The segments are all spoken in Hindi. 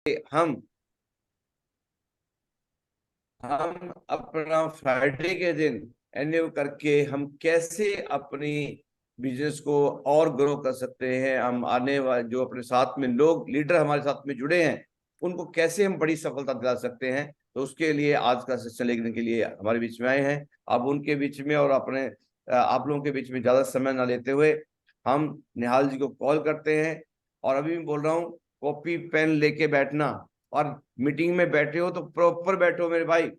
हम हम अपना फ्राइडे के दिन एन्यू करके हम कैसे अपनी बिजनेस को और ग्रो कर सकते हैं। हम आने वाले जो अपने साथ में लोग लीडर हमारे साथ में जुड़े हैं उनको कैसे हम बड़ी सफलता दिला सकते हैं। तो उसके लिए आज का सेशन लेने के लिए हमारे बीच में आए हैं। अब उनके बीच में और अपने आप लोगों के बीच में ज्यादा समय ना लेते हुए हम निहाल जी को कॉल करते हैं। और अभी मैं बोल रहा हूँ, कॉपी पेन लेके बैठना, और मीटिंग में बैठे हो तो प्रॉपर बैठो मेरे भाई।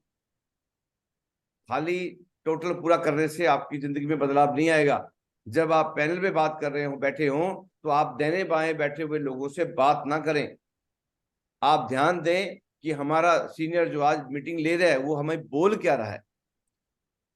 खाली टोटल पूरा करने से आपकी जिंदगी में बदलाव नहीं आएगा। जब आप पैनल पे बात कर रहे हो, बैठे हो, तो आप दाहिने बाएं बैठे हुए लोगों से बात ना करें। आप ध्यान दें कि हमारा सीनियर जो आज मीटिंग ले रहा है वो हमें बोल क्या रहा है।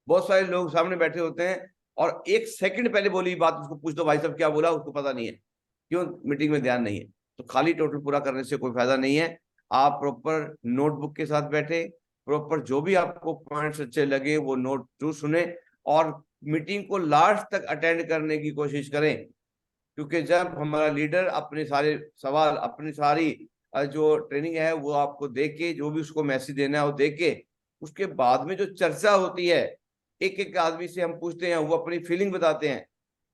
बहुत सारे लोग सामने बैठे होते हैं और एक सेकंड पहले बोली बात उसको पूछ दो, भाई साहब क्या बोला, उसको पता नहीं है। क्यों? मीटिंग में ध्यान नहीं है। तो खाली टोटल पूरा करने से कोई फायदा नहीं है। आप प्रॉपर नोटबुक के साथ बैठे, प्रॉपर जो भी आपको पॉइंट्स अच्छे लगे वो नोट टू सुने, और मीटिंग को लास्ट तक अटेंड करने की कोशिश करें। क्योंकि जब हमारा लीडर अपने सारे सवाल, अपनी सारी जो ट्रेनिंग है वो आपको दे के, जो भी उसको मैसेज देना है वो दे के, उसके बाद में जो चर्चा होती है, एक एक आदमी से हम पूछते हैं, वो अपनी फीलिंग बताते हैं।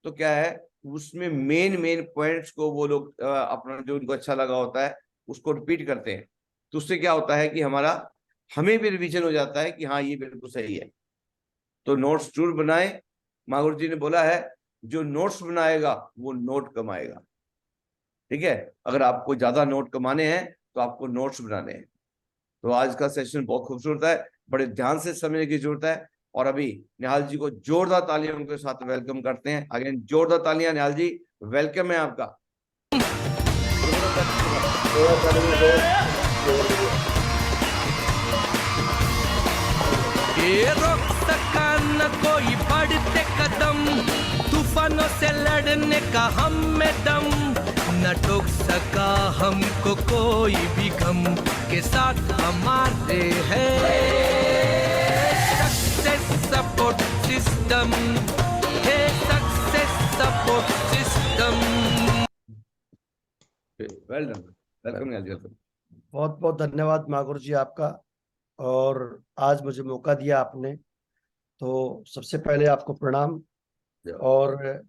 तो क्या है, उसमें मेन मेन पॉइंट्स को वो लोग अपना जो उनको अच्छा लगा होता है उसको रिपीट करते हैं। तो उससे क्या होता है कि हमें भी रिवीजन हो जाता है कि हाँ ये बिल्कुल सही है। तो नोट्स जरूर बनाए। मागुर जी ने बोला है, जो नोट्स बनाएगा वो नोट कमाएगा। ठीक है? अगर आपको ज्यादा नोट कमाने हैं तो आपको नोट्स बनाने हैं। तो आज का सेशन बहुत खूबसूरत है, बड़े ध्यान से समझने की जरूरत है। और अभी निहाल जी को जोरदार तालियों के साथ वेलकम करते हैं। अगेन जोरदार तालियां निहाल जी, वेलकम है आपका। ये रोक सका न कोई बढ़ते कदम, तूफानों से लड़ने का हम में दम, न टोक सका हमको कोई भी गम, के साथ हमारे है सक्सेस सपोर्ट सिस्टम, है success support system. Well done, welcome Nihal ji, welcome. बहुत बहुत धन्यवाद मागुर जी आपका। और आज मुझे मौका दिया आपने, तो सबसे पहले आपको प्रणाम। और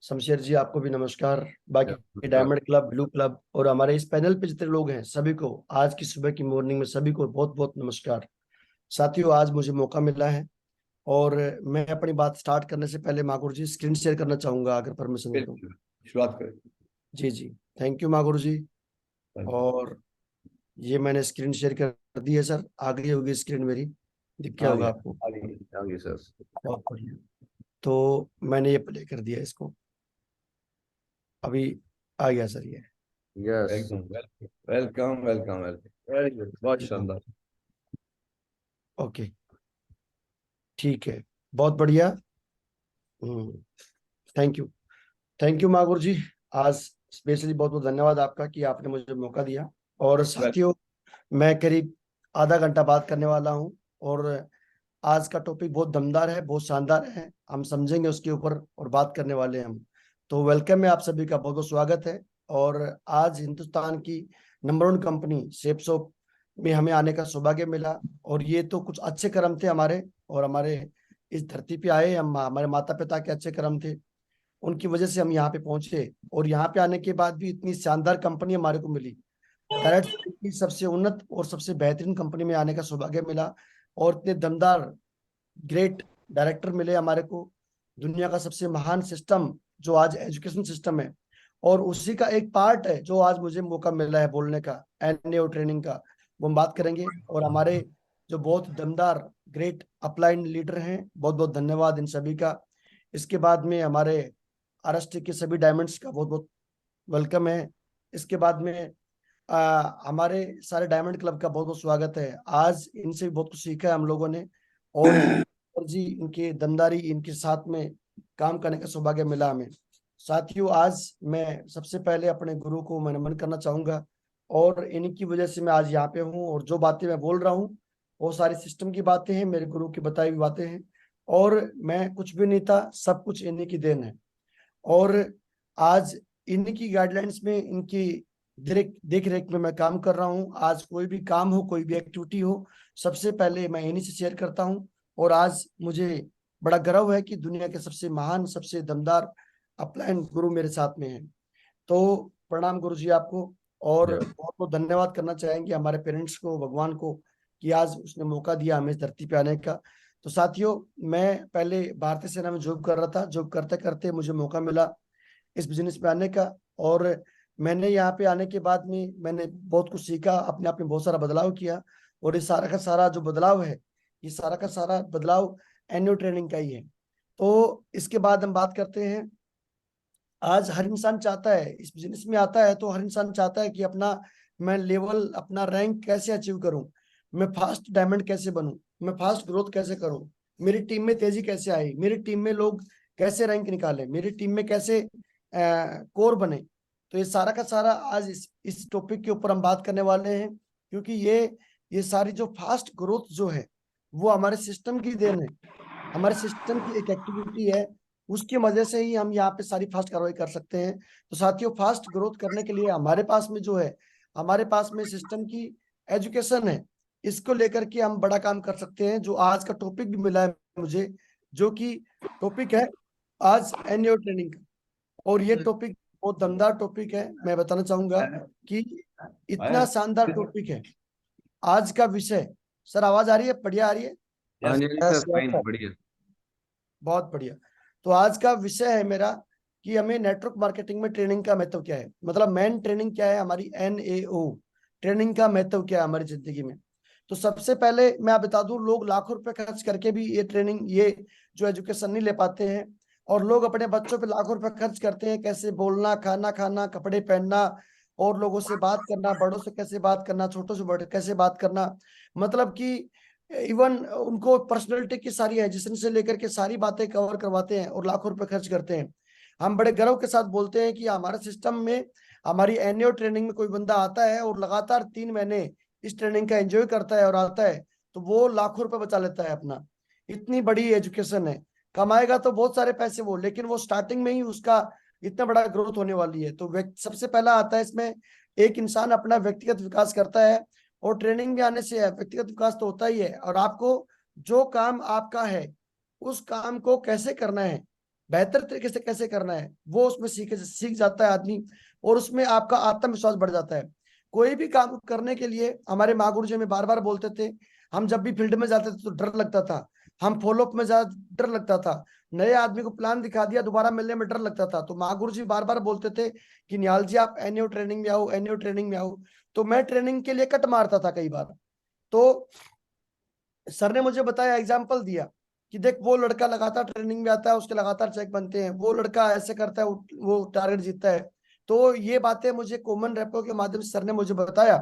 शमशेर जी आपको भी नमस्कार। बाकी डायमंड क्लब, ब्लू क्लब और हमारे इस पैनल पे जितने लोग हैं सभी को आज की सुबह की मॉर्निंग में सभी को बहुत बहुत नमस्कार। साथियों, आज मुझे मौका मिला है और मैं अपनी बात स्टार्ट करने से पहले मागुर जी स्क्रीन शेयर करना चाहूंगा, अगर परमिशन हो तो। शुरुआत करें। जी जी, थैंक यू मागुर जी। और ये मैंने स्क्रीन शेयर कर दी है सर, आ गई होगी स्क्रीन मेरी, दिख गया होगा आपको। आगे सर। बहुत बढ़िया। तो मैंने ये प्ले कर दिया इसको, अभी आ गया सर ये। यस, एकदम welcome welcome welcome, very good, बहुत शानदार। ओके, ठीक है, बहुत बढ़िया। Thank you, thank you Magur जी। आज स्पेशली बहुत बहुत धन्यवाद आपका कि आपने मुझे मौका दिया। और साथियों, मैं करीब आधा घंटा बात करने वाला हूं और आज का टॉपिक बहुत दमदार है, बहुत शानदार है। हम समझेंगे उसके ऊपर और बात करने वाले हैं हम। तो वेलकम है, आप सभी का बहुत बहुत स्वागत है। और आज हिंदुस्तान की नंबर 1 कंपनी शेपसॉप में हमें आने का सौभाग्य मिला। और ये तो कुछ अच्छे कर्म थे हमारे, और हमारे इस धरती पे आए हम, हमारे माता पिता के अच्छे कर्म थे, उनकी वजह से हम यहाँ पे पहुंचे। और यहाँ पे आने के बाद भी इतनी शानदार कंपनी हमारे को मिली। डायरेक्ट की सबसे उन्नत और सबसे बेहतरीन कंपनी में आने का सौभाग्य मिला। और इतने दमदार ग्रेट डायरेक्टर मिले हमारे को। दुनिया का सबसे महान सिस्टम जो आज एजुकेशन सिस्टम है, और उसी का एक पार्ट है जो आज मुझे मौका मिला है बोलने का, एनएओ ट्रेनिंग का, वो हम बात करेंगे। और हमारे जो बहुत दमदार ग्रेट अपलाइन लीडर हैं, बहुत बहुत धन्यवाद इन सभी का। इसके बाद में हमारे आरएसटी के सभी डायमंड्स का बहुत बहुत वेलकम है। इसके बाद में हमारे सारे डायमंड क्लब का बहुत बहुत स्वागत है। आज इनसे भी बहुत कुछ सीखा है हम लोगों ने। और जी इनके दमदारी, इनके साथ में काम करने का सौभाग्य मिला हमें। साथियों, आज मैं सबसे पहले अपने गुरु को मैं नमन करना चाहूंगा। और इनकी वजह से मैं आज यहाँ पे हूँ, और जो बातें मैं बोल रहा हूँ वो सारी सिस्टम की बातें हैं, मेरे गुरु की बताई हुई बातें हैं। और मैं कुछ भी नहीं था, सब कुछ इन्हीं की देन है। और आज इनकी गाइडलाइंस में, इनकी देख रेख में मैं काम कर रहा हूँ। आज कोई भी काम हो, कोई भी एक्टिविटी हो, सबसे पहले मैं इन्हीं से शेयर करता हूँ। और आज मुझे बड़ा गर्व है कि दुनिया के सबसे महान, सबसे दमदार अपलाइन गुरु मेरे साथ में है। तो प्रणाम गुरु जी आपको। और जय। बहुत बहुत धन्यवाद करना चाहेंगे हमारे पेरेंट्स को, भगवान को, कि आज उसने मौका दिया हमें इस धरती पे आने का। तो साथियों, मैं पहले भारतीय सेना में जॉब कर रहा था। जॉब करते करते मुझे मौका मिला इस बिजनेस पे आने का। और मैंने यहाँ पे आने के बाद में मैंने बहुत कुछ सीखा, अपने आप में बहुत सारा बदलाव किया। और ये सारा का सारा जो बदलाव है, ये सारा का सारा बदलाव एनुअल ट्रेनिंग का ही है। तो इसके बाद हम बात करते हैं। आज हर इंसान चाहता है, इस बिजनेस में आता है तो हर इंसान चाहता है कि अपना मैं लेवल, अपना रैंक कैसे अचीव करूं, मैं फास्ट डायमंड कैसे बनूं, मैं फास्ट ग्रोथ कैसे करूं, मेरी टीम में तेजी कैसे आई, मेरी टीम में लोग कैसे रैंक निकाले, मेरी टीम में कैसे कोर बने। तो ये सारा का सारा आज इस टॉपिक के ऊपर हम बात करने वाले हैं। क्योंकि ये सारी जो फास्ट ग्रोथ जो है, वो हमारे सिस्टम की देन है, हमारे सिस्टम की एक एक्टिविटी है। उसकी वजह से ही हम यहाँ पे सारी फास्ट कार्रवाई कर सकते हैं। तो साथियों, फास्ट ग्रोथ करने के लिए हमारे पास में जो है, हमारे पास में सिस्टम की एजुकेशन है। इसको लेकर के हम बड़ा काम कर सकते हैं। जो आज का टॉपिक भी मिला है मुझे, जो कि टॉपिक है आज एनुअल ट्रेनिंग का। और ये टॉपिक बहुत दमदार टॉपिक है। मैं बताना चाहूंगा कि इतना शानदार टॉपिक है आज का विषय। सर आवाज आ रही है? बढ़िया आ रही है? हाँ जी yes sir, yes fine, sir, बढ़िया। बहुत बढ़िया। तो आज का विषय है मेरा कि हमें नेटवर्क मार्केटिंग में ट्रेनिंग का महत्व क्या है। मतलब मेन ट्रेनिंग क्या है हमारी, NAO ट्रेनिंग का महत्व क्या है हमारी जिंदगी में। तो सबसे पहले मैं आप बता दूं, लोग लाखों रुपए खर्च करके भी ये ट्रेनिंग, ये जो एजुकेशन नहीं ले पाते हैं। और लोग अपने बच्चों पे लाखों रुपए खर्च करते हैं, कैसे बोलना, खाना खाना, कपड़े पहनना, और लोगों से बात करना, बड़ों से कैसे बात करना, छोटों से बड़े कैसे बात करना। मतलब कि इवन उनको पर्सनैलिटी की सारी एजुकेशन से लेकर के सारी बातें कवर करवाते हैं और लाखों रुपए खर्च करते हैं। हम बड़े गर्व के साथ बोलते हैं कि हमारे सिस्टम में, हमारी एनुअल ट्रेनिंग में कोई बंदा आता है और लगातार 3 महीने इस ट्रेनिंग का एंजॉय करता है और आता है, तो वो लाखों रुपए बचा लेता है अपना। इतनी बड़ी एजुकेशन है। कमाएगा तो बहुत सारे पैसे वो, लेकिन वो स्टार्टिंग में ही उसका इतना बड़ा ग्रोथ होने वाली है। तो सबसे पहला आता है इसमें, एक इंसान अपना व्यक्तिगत विकास करता है। और ट्रेनिंग में आने से व्यक्तिगत विकास तो होता ही है, और आपको जो काम आपका है उस काम को कैसे करना है, बेहतर तरीके से कैसे करना है, वो उसमें सीख जाता है आदमी। और उसमें आपका आत्मविश्वास बढ़ जाता है। कोई भी काम करने के लिए हमारे माँ गुरु जी हमें बार बार बोलते थे। हम जब भी फील्ड में जाते थे तो डर लगता था, हम फॉलोअप में जा डर लगता था, नए आदमी को प्लान दिखा दिया, दोबारा मिलने में डर लगता था। तो माँ गुरु जी बार बार बोलते थे कि निहाल जी आप एनुअल ट्रेनिंग में आओ, एनुअल ट्रेनिंग में आओ। तो मैं ट्रेनिंग के लिए कट मारता था कई बार। तो सर ने मुझे बताया, एग्जाम्पल दिया कि देख, वो लड़का लगातार ट्रेनिंग में आता है, उसके लगातार चेक बनते हैं, वो लड़का ऐसे करता है, वो टारगेट जीतता है। तो ये बातें मुझे कॉमन रेपो के माध्यम से सर ने मुझे बताया।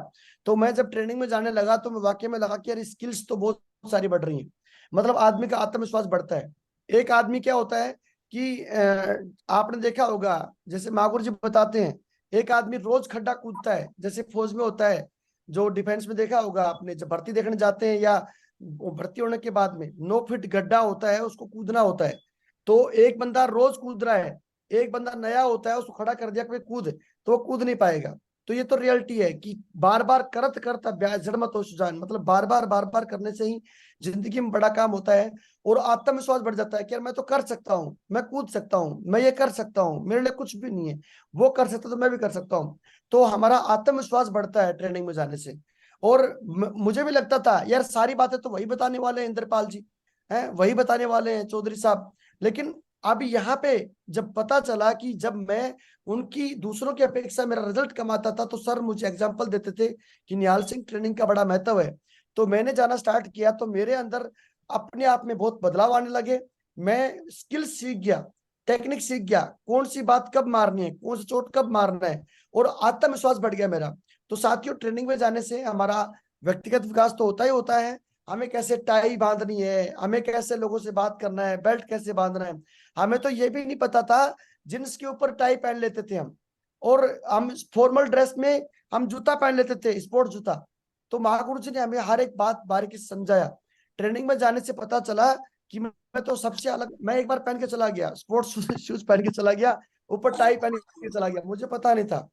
तो मैं जब ट्रेनिंग में जाने लगा तो मैं वाकई में लगा कि यार स्किल्स तो बहुत सारी बढ़ रही हैं। मतलब आदमी का आत्मविश्वास बढ़ता है। एक आदमी क्या होता है कि आपने देखा होगा, जैसे मागुर जी बताते हैं, एक आदमी रोज खड्डा कूदता है, जैसे फौज में होता है, जो डिफेंस में देखा होगा आपने, जब भर्ती देखने जाते हैं या वो भर्ती होने के बाद में 9 फीट गड्ढा होता है, उसको कूदना होता है। तो एक बंदा रोज कूद रहा है, एक बंदा नया होता है, उसको खड़ा कर दिया कोई कूद, तो वो कूद नहीं पाएगा। तो ये तो रियलिटी है कि बार बार करत करता जड़ मत हो सुजान, मतलब बार बार करने से ही जिंदगी में बड़ा काम होता है। और आत्मविश्वास बढ़ जाता है कि यार मैं तो कर सकता हूँ, मैं कूद सकता हूँ, मैं ये कर सकता हूँ, मेरे लिए कुछ भी नहीं है, वो कर सकता तो मैं भी कर सकता हूँ। तो हमारा आत्मविश्वास बढ़ता है ट्रेनिंग में जाने से। और मुझे भी लगता था यार सारी बातें तो वही बताने वाले हैं इंद्रपाल जी, हैं वही बताने वाले हैं चौधरी साहब। लेकिन अब यहाँ पे जब पता चला कि जब मैं उनकी दूसरों की अपेक्षा मेरा रिजल्ट कम आता था, तो सर मुझे एग्जांपल देते थे कि निहाल सिंह ट्रेनिंग का बड़ा महत्व है। तो मैंने जाना स्टार्ट किया, तो मेरे अंदर अपने आप में बहुत बदलाव आने लगे। मैं स्किल सीख गया, टेक्निक सीख गया, कौन सी बात कब मारनी है, कौन सा चोट कब मारना है, और आत्मविश्वास बढ़ गया मेरा। तो साथियों, ट्रेनिंग में जाने से हमारा व्यक्तिगत विकास तो होता ही होता है। हमें कैसे टाई बांधनी है, हमें कैसे लोगों से बात करना है, बेल्ट कैसे बांधना है। हमें तो ये भी नहीं पता था, जींस के ऊपर टाई पहन लेते थे हम, और हम फॉर्मल ड्रेस में हम जूता पहन लेते थे, स्पोर्ट्स जूता। तो महागुरु जी ने हमें हर एक बात बारीकी से समझाया। ट्रेनिंग में जाने से पता चला कि मैं तो सबसे अलग, मैं एक बार पहन के चला गया, स्पोर्ट्स शूज पहन के चला गया, ऊपर टाई पहन के चला गया, मुझे पता नहीं था।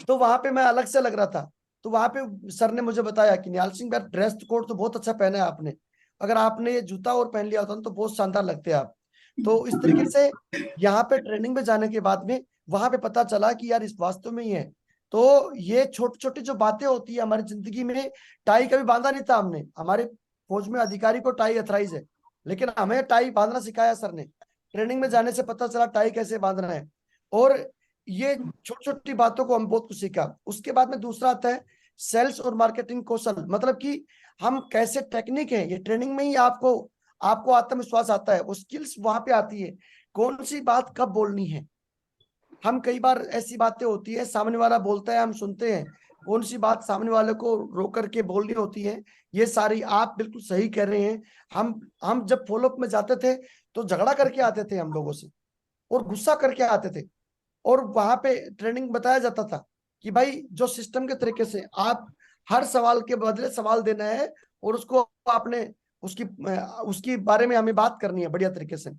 तो वहां पे मैं अलग से लग रहा था। तो वहां पे सर ने मुझे बताया कि निहाल सिंह यार, ड्रेस कोड तो बहुत अच्छा पहना है आपने, अगर आपने ये जूता और पहन लिया होता ना तो बहुत शानदार लगते आप। तो इस तरीके से यहाँ पे ट्रेनिंग में जाने के बाद में वहां पे पता चला कि यार इस वास्तव में ही है। तो ये छोटी छोटी जो बातें होती है हमारी जिंदगी में, टाई कभी बांधा नहीं था हमने, हमारे फौज में अधिकारी को टाई अथराइज है, लेकिन हमें टाई बांधना सिखाया सर ने। ट्रेनिंग में जाने से पता चला टाई कैसे बांधना है। और ये छोटी छोटी बातों को हम बहुत कुछ सीखा। उसके बाद में दूसरा आता है सेल्स और मार्केटिंग कौशल, मतलब कि हम कैसे टेक्निक है, ये ट्रेनिंग में ही आपको आपको आत्मविश्वास आता है, वो स्किल्स वहां पे आती है, कौन सी बात कब बोलनी है। हम कई बार ऐसी बातें होती है सामने वाला बोलता है हम सुनते हैं, कौन सी बात सामने वाले को रोक करके बोलनी होती है। ये सारी आप बिल्कुल सही कह रहे हैं। हम जब फॉलोअप में जाते थे तो झगड़ा करके आते थे हम लोगों से, और गुस्सा करके आते थे। और वहां पे ट्रेनिंग बताया जाता था कि भाई जो सिस्टम के तरीके से आप हर सवाल के बदले सवाल देना है, और उसको आपने उसकी उसकी बारे में हमें बात करनी है बढ़िया तरीके से।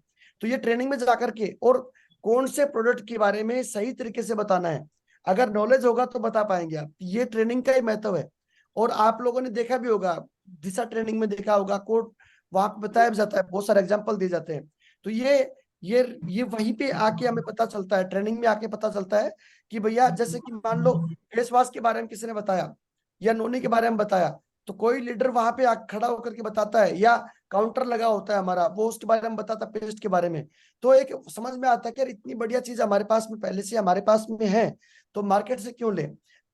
तो ये ट्रेनिंग में जाकर के, और कौन से प्रोडक्ट के बारे में सही तरीके से बताना है, अगर नॉलेज होगा तो बता पाएंगे आप। ये ट्रेनिंग का ही महत्व है। और आप लोगों ने देखा भी होगा, दिशा ट्रेनिंग में देखा होगा, कोड वहां पे बताया भी जाता है, बहुत सारे एग्जाम्पल दिए जाते हैं। तो ये वहीं पे आके हमें पता चलता है, ट्रेनिंग में आके पता चलता है कि भैया जैसे कि मान लो फेस वॉश के बारे में किसी ने बताया, या नोनी के बारे में बताया, तो कोई लीडर वहां पे खड़ा होकर के बताता है, या काउंटर लगा होता है हमारा, वो उसके बारे में बताता है, पेस्ट के बारे में। तो एक समझ में आता है कि यार इतनी बढ़िया चीज हमारे पास में पहले से हमारे पास में है, तो मार्केट से क्यों ले।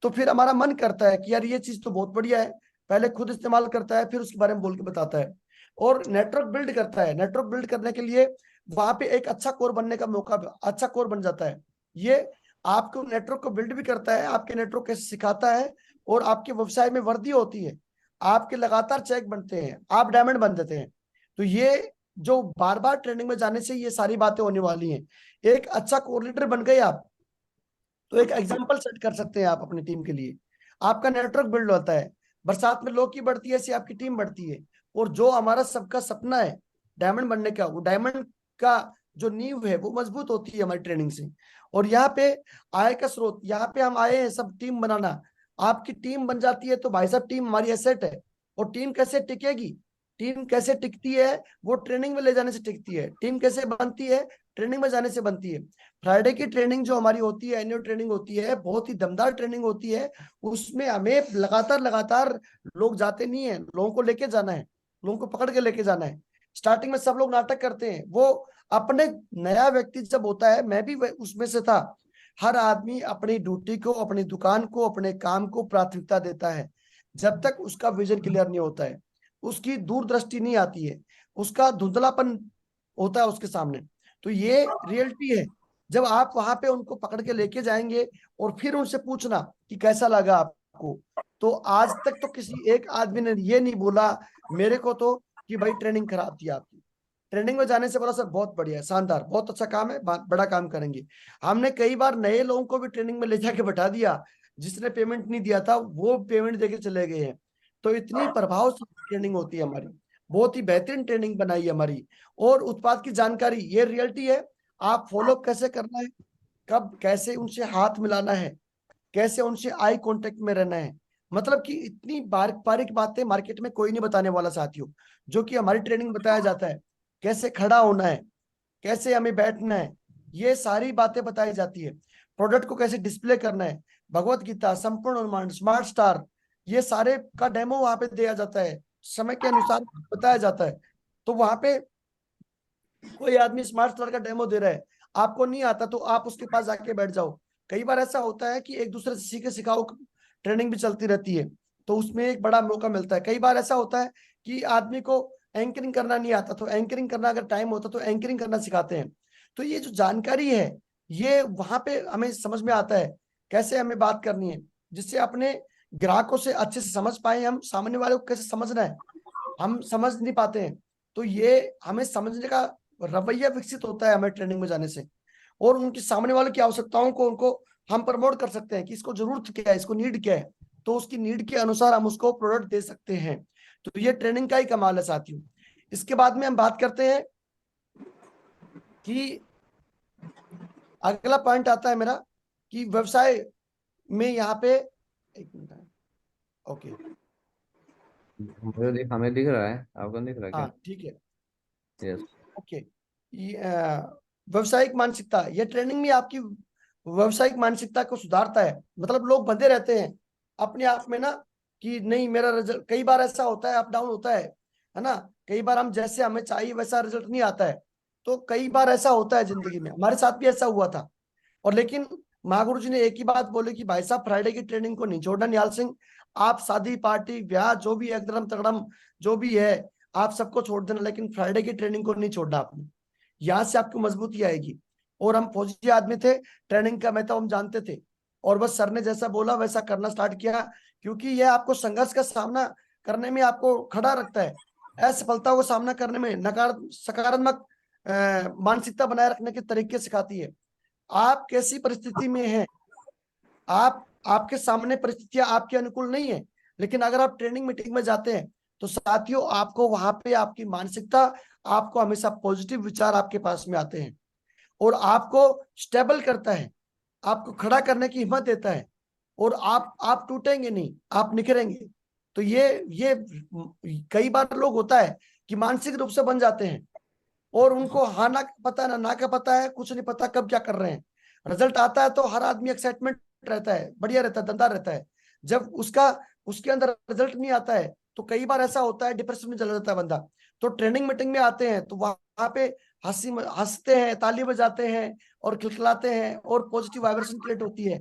तो फिर हमारा मन करता है कि यार ये चीज तो बहुत बढ़िया है, पहले खुद इस्तेमाल करता है, फिर उसके बारे में बोल के बताता है। और नेटवर्क बिल्ड करता है, नेटवर्क बिल्ड करने के लिए वहां पे एक अच्छा कोर बनने का मौका, अच्छा कोर बन जाता है। ये आपको नेटवर्क को बिल्ड भी करता है, आपके नेटवर्क कैसे सिखाता है, और आपके व्यवसाय में वृद्धि होती है, आपके लगातार चेक बनते हैं, आप डायमंड बन देते हैं। तो ये जो बार बार ट्रेनिंग में जाने से ये सारी बातें होने वाली हैं। एक अच्छा कोर लीडर बन गए आप, तो एक एग्जाम्पल सेट कर सकते हैं आप अपनी टीम के लिए, आपका नेटवर्क बिल्ड होता है। बरसात में लोग की बढ़ती है, ऐसी आपकी टीम बढ़ती है। और जो हमारा सबका सपना है डायमंड बनने का, वो डायमंड का जो नींव है वो मजबूत होती है हमारी ट्रेनिंग से। और यहाँ पे आय का स्रोत, यहाँ पे हम आए हैं सब टीम बनाना। आपकी टीम बन जाती है तो भाई साहब टीम हमारी एसेट है। और टीम कैसे टिकेगी, टीम कैसे टिकती है, वो ट्रेनिंग में ले जाने से टिकती है। टीम कैसे बनती है, ट्रेनिंग में जाने से बनती है। फ्राइडे की ट्रेनिंग जो हमारी होती है, एनुअल ट्रेनिंग होती है, बहुत ही दमदार ट्रेनिंग होती है। उसमें हमें लगातार लगातार लोग जाते नहीं है, लोगों को लेके जाना है, लोगों को पकड़ के लेके जाना है। स्टार्टिंग में सब लोग नाटक करते हैं, वो अपने नया व्यक्ति जब होता है, मैं भी उसमें से था, हर आदमी अपनी ड्यूटी को, अपनी दुकान को, अपने काम को प्राथमिकता देता है। जब तक उसका विजन क्लियर नहीं होता है, उसकी दूरदृष्टि नहीं आती है, उसका धुंधलापन होता है उसके सामने। तो ये रियलिटी है। जब आप वहां पे उनको पकड़ के लेके जाएंगे और फिर उनसे पूछना कि कैसा लगा आपको, तो आज तक तो किसी एक आदमी ने ये नहीं बोला मेरे को तो कि भाई ट्रेनिंग खराब थी आपकी। ट्रेनिंग में जाने से बोला सर बहुत बढ़िया है, शानदार, बहुत अच्छा काम है, बड़ा काम करेंगे। हमने कई बार नए लोगों को भी ट्रेनिंग में ले जाके बैठा दिया, जिसने पेमेंट नहीं दिया था वो पेमेंट देके चले गए हैं। तो इतनी प्रभावशाली ट्रेनिंग होती है हमारी, बहुत ही बेहतरीन ट्रेनिंग बनाई है हमारी। और उत्पाद की जानकारी, ये रियलिटी है। आप फॉलो कैसे करना है, कब कैसे उनसे हाथ मिलाना है, कैसे उनसे आई कांटेक्ट में रहना है, मतलब कि इतनी बारीक बारीक बातें मार्केट में कोई नहीं बताने वाला साथियों, जो कि हमारी ट्रेनिंग बताया जाता है। कैसे खड़ा होना है, कैसे हमें बैठना है, ये सारी बातें बताई जाती है। प्रोडक्ट को कैसे डिस्प्ले करना है, भगवत गीता, संपूर्ण अनुमान, स्मार्ट स्टार, ये सारे का डेमो वहां पे दिया जाता है, समय के अनुसार बताया जाता है। तो वहां पे कोई आदमी स्मार्ट स्टार का डेमो दे रहा है, आपको नहीं आता तो आप उसके पास जाके बैठ जाओ। कई बार ऐसा होता है कि एक दूसरे से सीखे सिखाओ ट्रेनिंग भी चलती रहती है, तो उसमें एक बड़ा मौका मिलता है। कई बार ऐसा होता है कि आदमी को एंकरिंग करना नहीं आता, तो एंकरिंग करना अगर टाइम होता तो एंकरिंग करना सिखाते हैं। तो ये जो जानकारी है, ये वहां पे हमें समझ में आता है कैसे हमें बात करनी है, जिससे अपने ग्राहकों से अच्छे से समझ पाए, हम सामने वाले को कैसे समझना है, हम समझ नहीं पाते हैं। तो ये हमें समझने का रवैया विकसित होता है हमें ट्रेनिंग में जाने से। और उनके सामने वाले की आवश्यकताओं को उनको हम प्रमोट कर सकते हैं कि इसको जरूरत क्या है, इसको नीड क्या है, तो उसकी नीड के अनुसार हम उसको प्रोडक्ट दे सकते हैं। तो ये ट्रेनिंग का ही कमाल है साथियों। इसके बाद में हम बात करते हैं कि अगला पॉइंट आता है मेरा कि व्यवसाय में यहाँ पे, एक मिनट, ओके, हमें दिख रहा है, आपको नहीं दिख रहा क्या? हाँ ठीक है, यस। ओके। ये व्यवसायिक मानसिकता, ये ट्रेनिंग में आपकी व्यवसायिक मानसिकता को सुधारता है। मतलब लोग बंधे रहते हैं अपने आप में ना, कि नहीं मेरा रिजल्ट, कई बार ऐसा होता है, अप डाउन होता है ना, कई बार हम जैसे हमें चाहिए वैसा रिजल्ट नहीं आता है। तो कई बार ऐसा होता है जिंदगी में, हमारे साथ भी ऐसा हुआ था। और लेकिन महागुरु जी ने एक ही बात बोली कि भाई साहब फ्राइडे की ट्रेनिंग को नहीं छोड़ना निहाल सिंह, आप शादी पार्टी ब्याह जो भी एकदम तगड़म जो भी है आप सबको छोड़ देना, लेकिन फ्राइडे की ट्रेनिंग को नहीं छोड़ना आपने। यहाँ से आपको मजबूती आएगी। और हम फौजी आदमी थे, ट्रेनिंग का महत्व हम जानते थे, और बस सर ने जैसा बोला वैसा करना स्टार्ट किया, क्योंकि यह आपको संघर्ष का सामना करने में आपको खड़ा रखता है। असफलता को सामना करने में सकारात्मक मानसिकता बनाए रखने के तरीके सिखाती है। आप कैसी परिस्थिति में हैं, आपके सामने परिस्थितियां आपके अनुकूल नहीं है, लेकिन अगर आप ट्रेनिंग मीटिंग में जाते हैं तो साथियों आपको वहां पे आपकी मानसिकता, आपको हमेशा पॉजिटिव विचार आपके पास में आते हैं और आपको स्टेबल करता है, आपको खड़ा करने की हिम्मत देता है, और आप टूटेंगे नहीं, आप निखरेंगे। तो ये कई बार लोग होता है कि मानसिक रूप से बन जाते हैं और उनको हाँ ना का पता ना का पता है, कुछ नहीं पता कब क्या कर रहे हैं। रिजल्ट आता है तो हर आदमी एक्साइटमेंट रहता है, बढ़िया रहता है, धंधा रहता है। जब उसके अंदर रिजल्ट नहीं आता है तो कई बार ऐसा होता है डिप्रेशन में चला जाता है बंदा। तो ट्रेनिंग मीटिंग में आते हैं तो वहां पे हंसते हैं, ताली बजाते हैं और खिलखिलाते हैं और पॉजिटिव वाइब्रेशन क्रिएट होती है।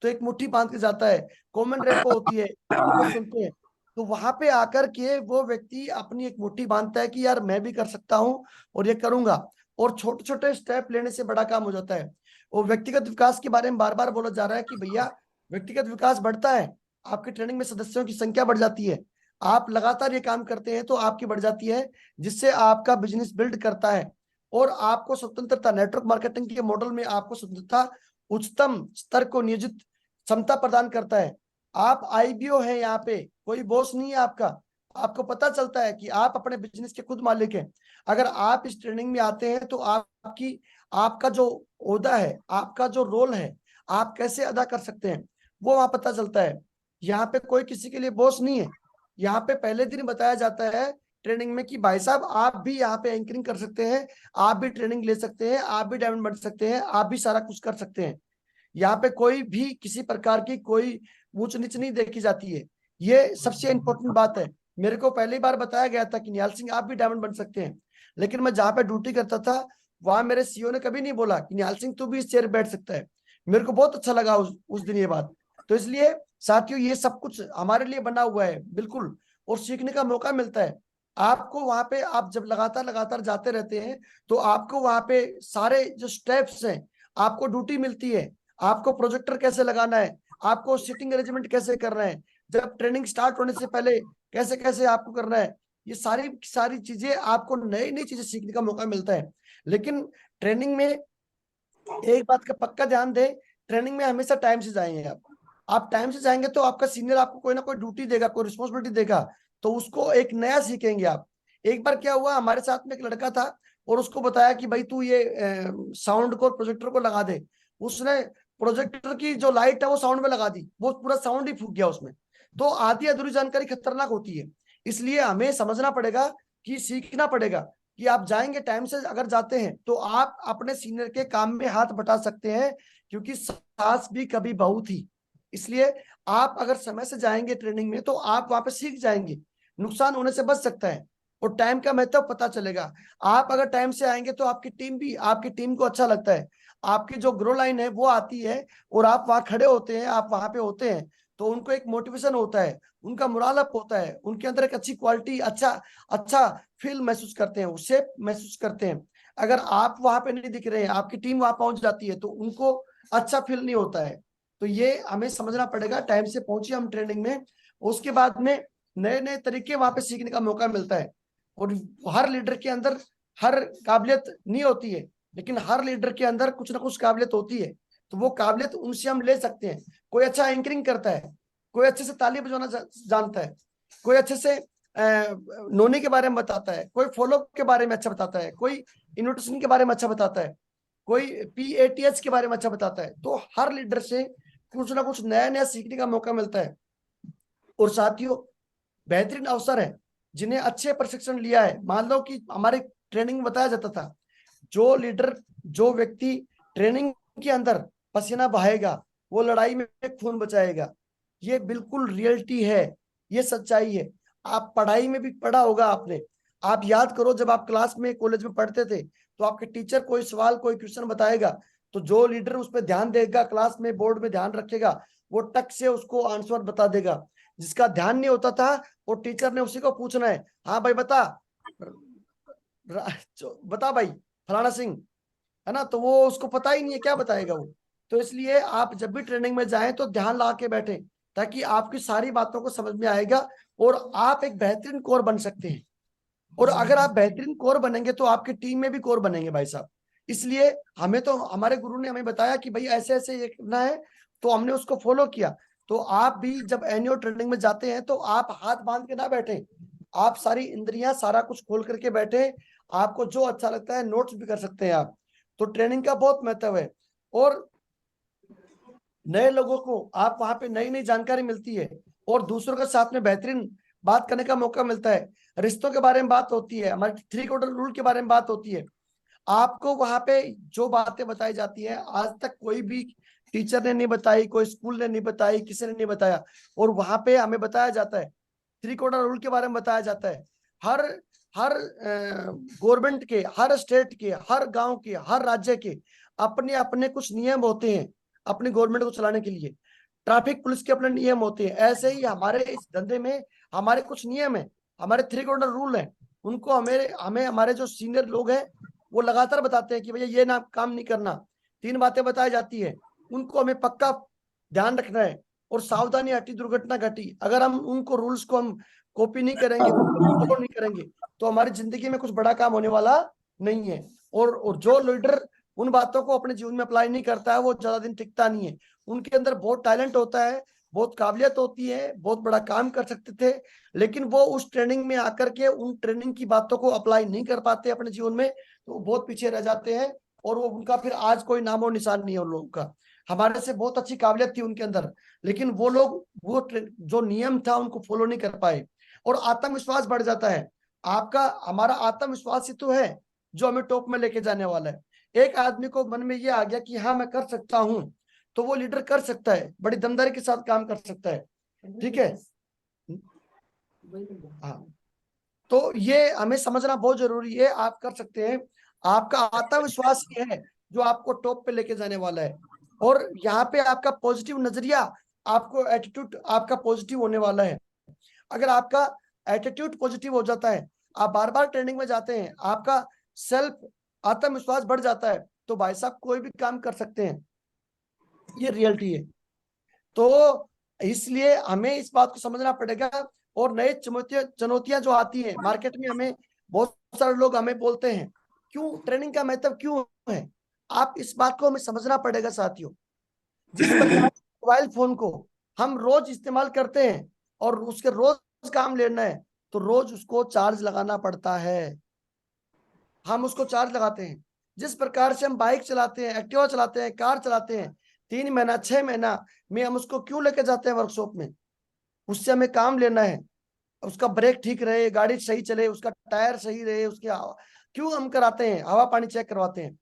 तो एक मुट्ठी बांध के जाता है, कॉमन रेपो होती है, को सुनते हैं। तो वहां पे आकर के वो व्यक्ति अपनी एक मुट्ठी बांधता है कि यार मैं भी कर सकता हूँ और ये करूंगा, और छोटे छोटे स्टेप लेने से बड़ा काम हो जाता है। और व्यक्तिगत विकास के बारे में बार बार बोला जा रहा है कि भैया व्यक्तिगत विकास बढ़ता है, आपकी ट्रेनिंग में सदस्यों की संख्या बढ़ जाती है, आप लगातार ये काम करते हैं तो आपकी बढ़ जाती है, जिससे आपका बिजनेस बिल्ड करता है और आपको स्वतंत्रता, नेटवर्क मार्केटिंग के मॉडल में आपको स्वतंत्रता उच्चतम स्तर को नियोजित क्षमता प्रदान करता है। आप आईबीओ हैं, यहाँ पे कोई बॉस नहीं है आपका, आपको पता चलता है कि आप अपने बिजनेस के खुद मालिक हैं। अगर आप इस ट्रेनिंग में आते हैं तो आपका जो ओहदा है, आपका जो रोल है, आप कैसे अदा कर सकते हैं वो वहां पता चलता है। यहाँ पे कोई किसी के लिए बॉस नहीं है। यहाँ पे पहले दिन बताया जाता है ट्रेनिंग में कि भाई साहब आप भी यहाँ पे एंकरिंग कर सकते हैं, आप भी ट्रेनिंग ले सकते हैं, आप भी डायमंड बन सकते हैं, आप भी सारा कुछ कर सकते हैं। यहाँ पे कोई भी किसी प्रकार की कोई ऊंच नीच नहीं देखी जाती है। ये सबसे इंपॉर्टेंट बात है। मेरे को पहली बार बताया गया था कि निहाल सिंह आप भी डायमंड बन सकते हैं, लेकिन मैं जहाँ पे ड्यूटी करता था वहां मेरे सीईओ ने कभी नहीं बोला कि निहाल सिंह तू भी इस चेयर बैठ सकता है। मेरे को बहुत अच्छा लगा उस दिन ये बात। तो इसलिए साथियों ये सब कुछ हमारे लिए बना हुआ है बिल्कुल, और सीखने का मौका मिलता है आपको। वहां पे आप जब लगातार लगातार जाते रहते हैं तो आपको वहां पे सारे जो स्टेप्स हैं आपको ड्यूटी मिलती है, आपको प्रोजेक्टर कैसे लगाना है, आपको सिटिंग अरेंजमेंट कैसे करना है, जब ट्रेनिंग स्टार्ट होने से पहले कैसे कैसे आपको करना है, ये सारी सारी चीजें आपको नई नई चीजें सीखने का मौका मिलता है। लेकिन ट्रेनिंग में एक बात का पक्का ध्यान दें, ट्रेनिंग में हमेशा टाइम से जाएंगे आप टाइम से जाएंगे तो आपका सीनियर आपको कोई ना कोई ड्यूटी देगा, कोई रिस्पॉन्सिबिलिटी देगा, तो उसको एक नया सीखेंगे आप। एक बार क्या हुआ, हमारे साथ में एक लड़का था और उसको बताया कि भाई तू ये साउंड को, प्रोजेक्टर को लगा दे। उसने प्रोजेक्टर की जो लाइट है वो साउंड में लगा दी, वो पूरा साउंड ही फूक गया उसमें। तो आधी अधूरी जानकारी खतरनाक होती है, इसलिए हमें समझना पड़ेगा कि सीखना पड़ेगा कि आप जाएंगे टाइम से, अगर जाते हैं तो आप अपने सीनियर के काम में हाथ बटा सकते हैं, क्योंकि सास भी कभी बहू थी। इसलिए आप अगर समय से जाएंगे ट्रेनिंग में तो आप वहां पे सीख जाएंगे, नुकसान होने से बच सकता है और टाइम का महत्व पता चलेगा। आप अगर टाइम से आएंगे तो आपकी टीम को अच्छा लगता है, आपकी जो ग्रो लाइन है वो आती है और आप वहां खड़े होते हैं, आप वहां पे होते हैं तो उनको एक मोटिवेशन होता है, उनका मोरल अप होता है, उनके अंदर एक अच्छी क्वालिटी, अच्छा अच्छा फील महसूस करते हैं, उससे महसूस करते हैं। अगर आप वहां पे नहीं दिख रहे हैं, आपकी टीम वहां पहुंच जाती है तो उनको अच्छा फील नहीं होता है। तो ये हमें समझना पड़ेगा, टाइम से पहुंचे हम ट्रेनिंग में, उसके बाद में नए नए तरीके वहां पे सीखने का मौका मिलता है। और हर लीडर के अंदर हर काबिलियत नहीं होती है, लेकिन हर लीडर के अंदर कुछ ना कुछ काबिलियत होती है, तो वो काबिलियत उनसे हम ले सकते हैं। कोई अच्छा एंकरिंग करता है, कोई अच्छे से ताली बजाना जानता है, कोई अच्छे से नोनी के बारे में बताता है, कोई फॉलो के बारे में अच्छा बताता है, कोई इन्विटेशन के बारे में अच्छा बताता है, कोई PATH के बारे में अच्छा बताता है। तो हर लीडर से कुछ ना कुछ नया नया सीखने का मौका मिलता है। और साथियों, बेहतरीन अवसर है जिन्हें अच्छे प्रशिक्षण लिया है। मान लो कि हमारे ट्रेनिंग में बताया जाता था, जो लीडर, जो व्यक्ति ट्रेनिंग के अंदर पसीना बहाएगा वो लड़ाई में खून बचाएगा। ये बिल्कुल रियलिटी है, ये सच्चाई है। आप पढ़ाई में भी पढ़ा होगा आपने। आप याद करो, जब आप क्लास में कॉलेज में पढ़ते थे तो आपके टीचर कोई सवाल कोई क्वेश्चन बताएगा तो जो लीडर उस पर ध्यान देगा, क्लास में बोर्ड में ध्यान रखेगा, वो टक से उसको आंसर बता देगा। जिसका ध्यान नहीं होता था वो टीचर ने उसी को पूछना है, हाँ भाई बता, बता भाई फलाना सिंह, है ना, तो वो उसको पता ही नहीं है, क्या बताएगा वो। तो इसलिए आप जब भी ट्रेनिंग में जाएं तो ध्यान ला के बैठे, ताकि आपकी सारी बातों को समझ में आएगा और आप एक बेहतरीन कोर बन सकते हैं। और अगर आप बेहतरीन कोर बनेंगे तो आपकी टीम में भी कोर बनेंगे भाई साहब। इसलिए हमें तो हमारे गुरु ने हमें बताया कि भाई ऐसे ऐसे ये करना है, तो हमने उसको फॉलो किया। तो आप भी जब एनुअल ट्रेनिंग में जाते हैं तो आप हाथ बांध के ना बैठे, आप सारी इंद्रियां सारा कुछ खोल करके बैठे। आपको जो अच्छा लगता है नोट्स भी कर सकते हैं आप। तो ट्रेनिंग का बहुत महत्व है। और नए लोगों को आप वहां पे नई नई जानकारी मिलती है और दूसरों के साथ में बेहतरीन बात करने का मौका मिलता है। रिश्तों के बारे में बात होती है, हमारे 3 क्वार्टर रूल के बारे में बात होती है। आपको वहां पे जो बातें बताई जाती है आज तक कोई भी टीचर ने नहीं बताई, कोई स्कूल ने नहीं बताई, किसी ने नहीं बताया। और वहां पे हमें बताया जाता है, 3 क्वार्टर रूल के बारे में बताया जाता है। हर हर गवर्नमेंट के, हर स्टेट के, हर गांव के, हर राज्य के अपने अपने कुछ नियम होते हैं अपनी गवर्नमेंट को चलाने के लिए। ट्रैफिक पुलिस के अपने नियम होते हैं। ऐसे ही हमारे इस धंधे में हमारे कुछ नियम है, हमारे 3 क्वार्टर रूल है। उनको हमें हमारे जो सीनियर लोग हैं वो लगातार बताते हैं कि भैया ये ना काम नहीं करना। 3 बातें बताई जाती है, उनको हमें पक्का ध्यान रखना है। और सावधानी हटी दुर्घटना घटी। अगर हम उनको रूल्स को हम कॉपी नहीं करेंगे, फॉलो नहीं करेंगे, तो हमारी जिंदगी में कुछ बड़ा काम होने वाला नहीं है। और जो लीडर उन बातों को अपने जीवन में अप्लाई नहीं करता है वो ज्यादा दिन टिकता नहीं है। उनके अंदर बहुत टैलेंट होता है, बहुत काबिलियत होती है, बहुत बड़ा काम कर सकते थे, लेकिन वो उस ट्रेनिंग में आकर के उन ट्रेनिंग की बातों को अप्लाई नहीं कर पाते अपने जीवन में, तो बहुत पीछे रह जाते हैं। और वो उनका फिर आज कोई नामो निशान नहीं है उन लोगों का। हमारे से बहुत अच्छी काबिलियत थी उनके अंदर, लेकिन वो लोग वो जो नियम था उनको फॉलो नहीं कर पाए। और आत्मविश्वास बढ़ जाता है आपका। हमारा आत्मविश्वास ही तो है जो हमें टॉप में लेके जाने वाला है। एक आदमी को मन में ये आ गया कि हाँ मैं कर सकता हूं, तो वो लीडर कर सकता है, बड़ी दमदारी के साथ काम कर सकता है। ठीक है, हाँ, तो ये हमें समझना बहुत जरूरी है। आप कर सकते हैं, आपका आत्मविश्वास ये है जो आपको टॉप पे लेके जाने वाला है। और यहाँ पे आपका पॉजिटिव नजरिया, आपको एटीट्यूड आपका पॉजिटिव होने वाला है। अगर आपका एटीट्यूड पॉजिटिव हो जाता है, आप बार बार ट्रेनिंग में जाते हैं, आपका सेल्फ आत्मविश्वास बढ़ जाता है, तो भाई साहब कोई भी काम कर सकते हैं। ये रियलिटी है। तो इसलिए हमें इस बात को समझना पड़ेगा। और नए चुनौतियां जो आती हैं मार्केट में, हमें बहुत सारे लोग हमें बोलते हैं क्यों ट्रेनिंग का महत्व क्यों है। आप इस बात को हमें समझना पड़ेगा साथियों। जिस प्रकार मोबाइल फोन को हम रोज इस्तेमाल करते हैं और उसके रोज काम लेना है, तो रोज उसको चार्ज लगाना पड़ता है। हम उसको चार्ज लगाते हैं। जिस प्रकार से हम बाइक चलाते हैं, एक्टिवा चलाते हैं, कार चलाते हैं, 3 महीना 6 महीना में हम उसको क्यों लेके जाते हैं वर्कशॉप में? उससे हमें काम लेना है, उसका ब्रेक ठीक रहे, गाड़ी सही चले, उसका टायर सही रहे, उसके क्यों हम कराते हैं, हवा पानी चेक करवाते हैं,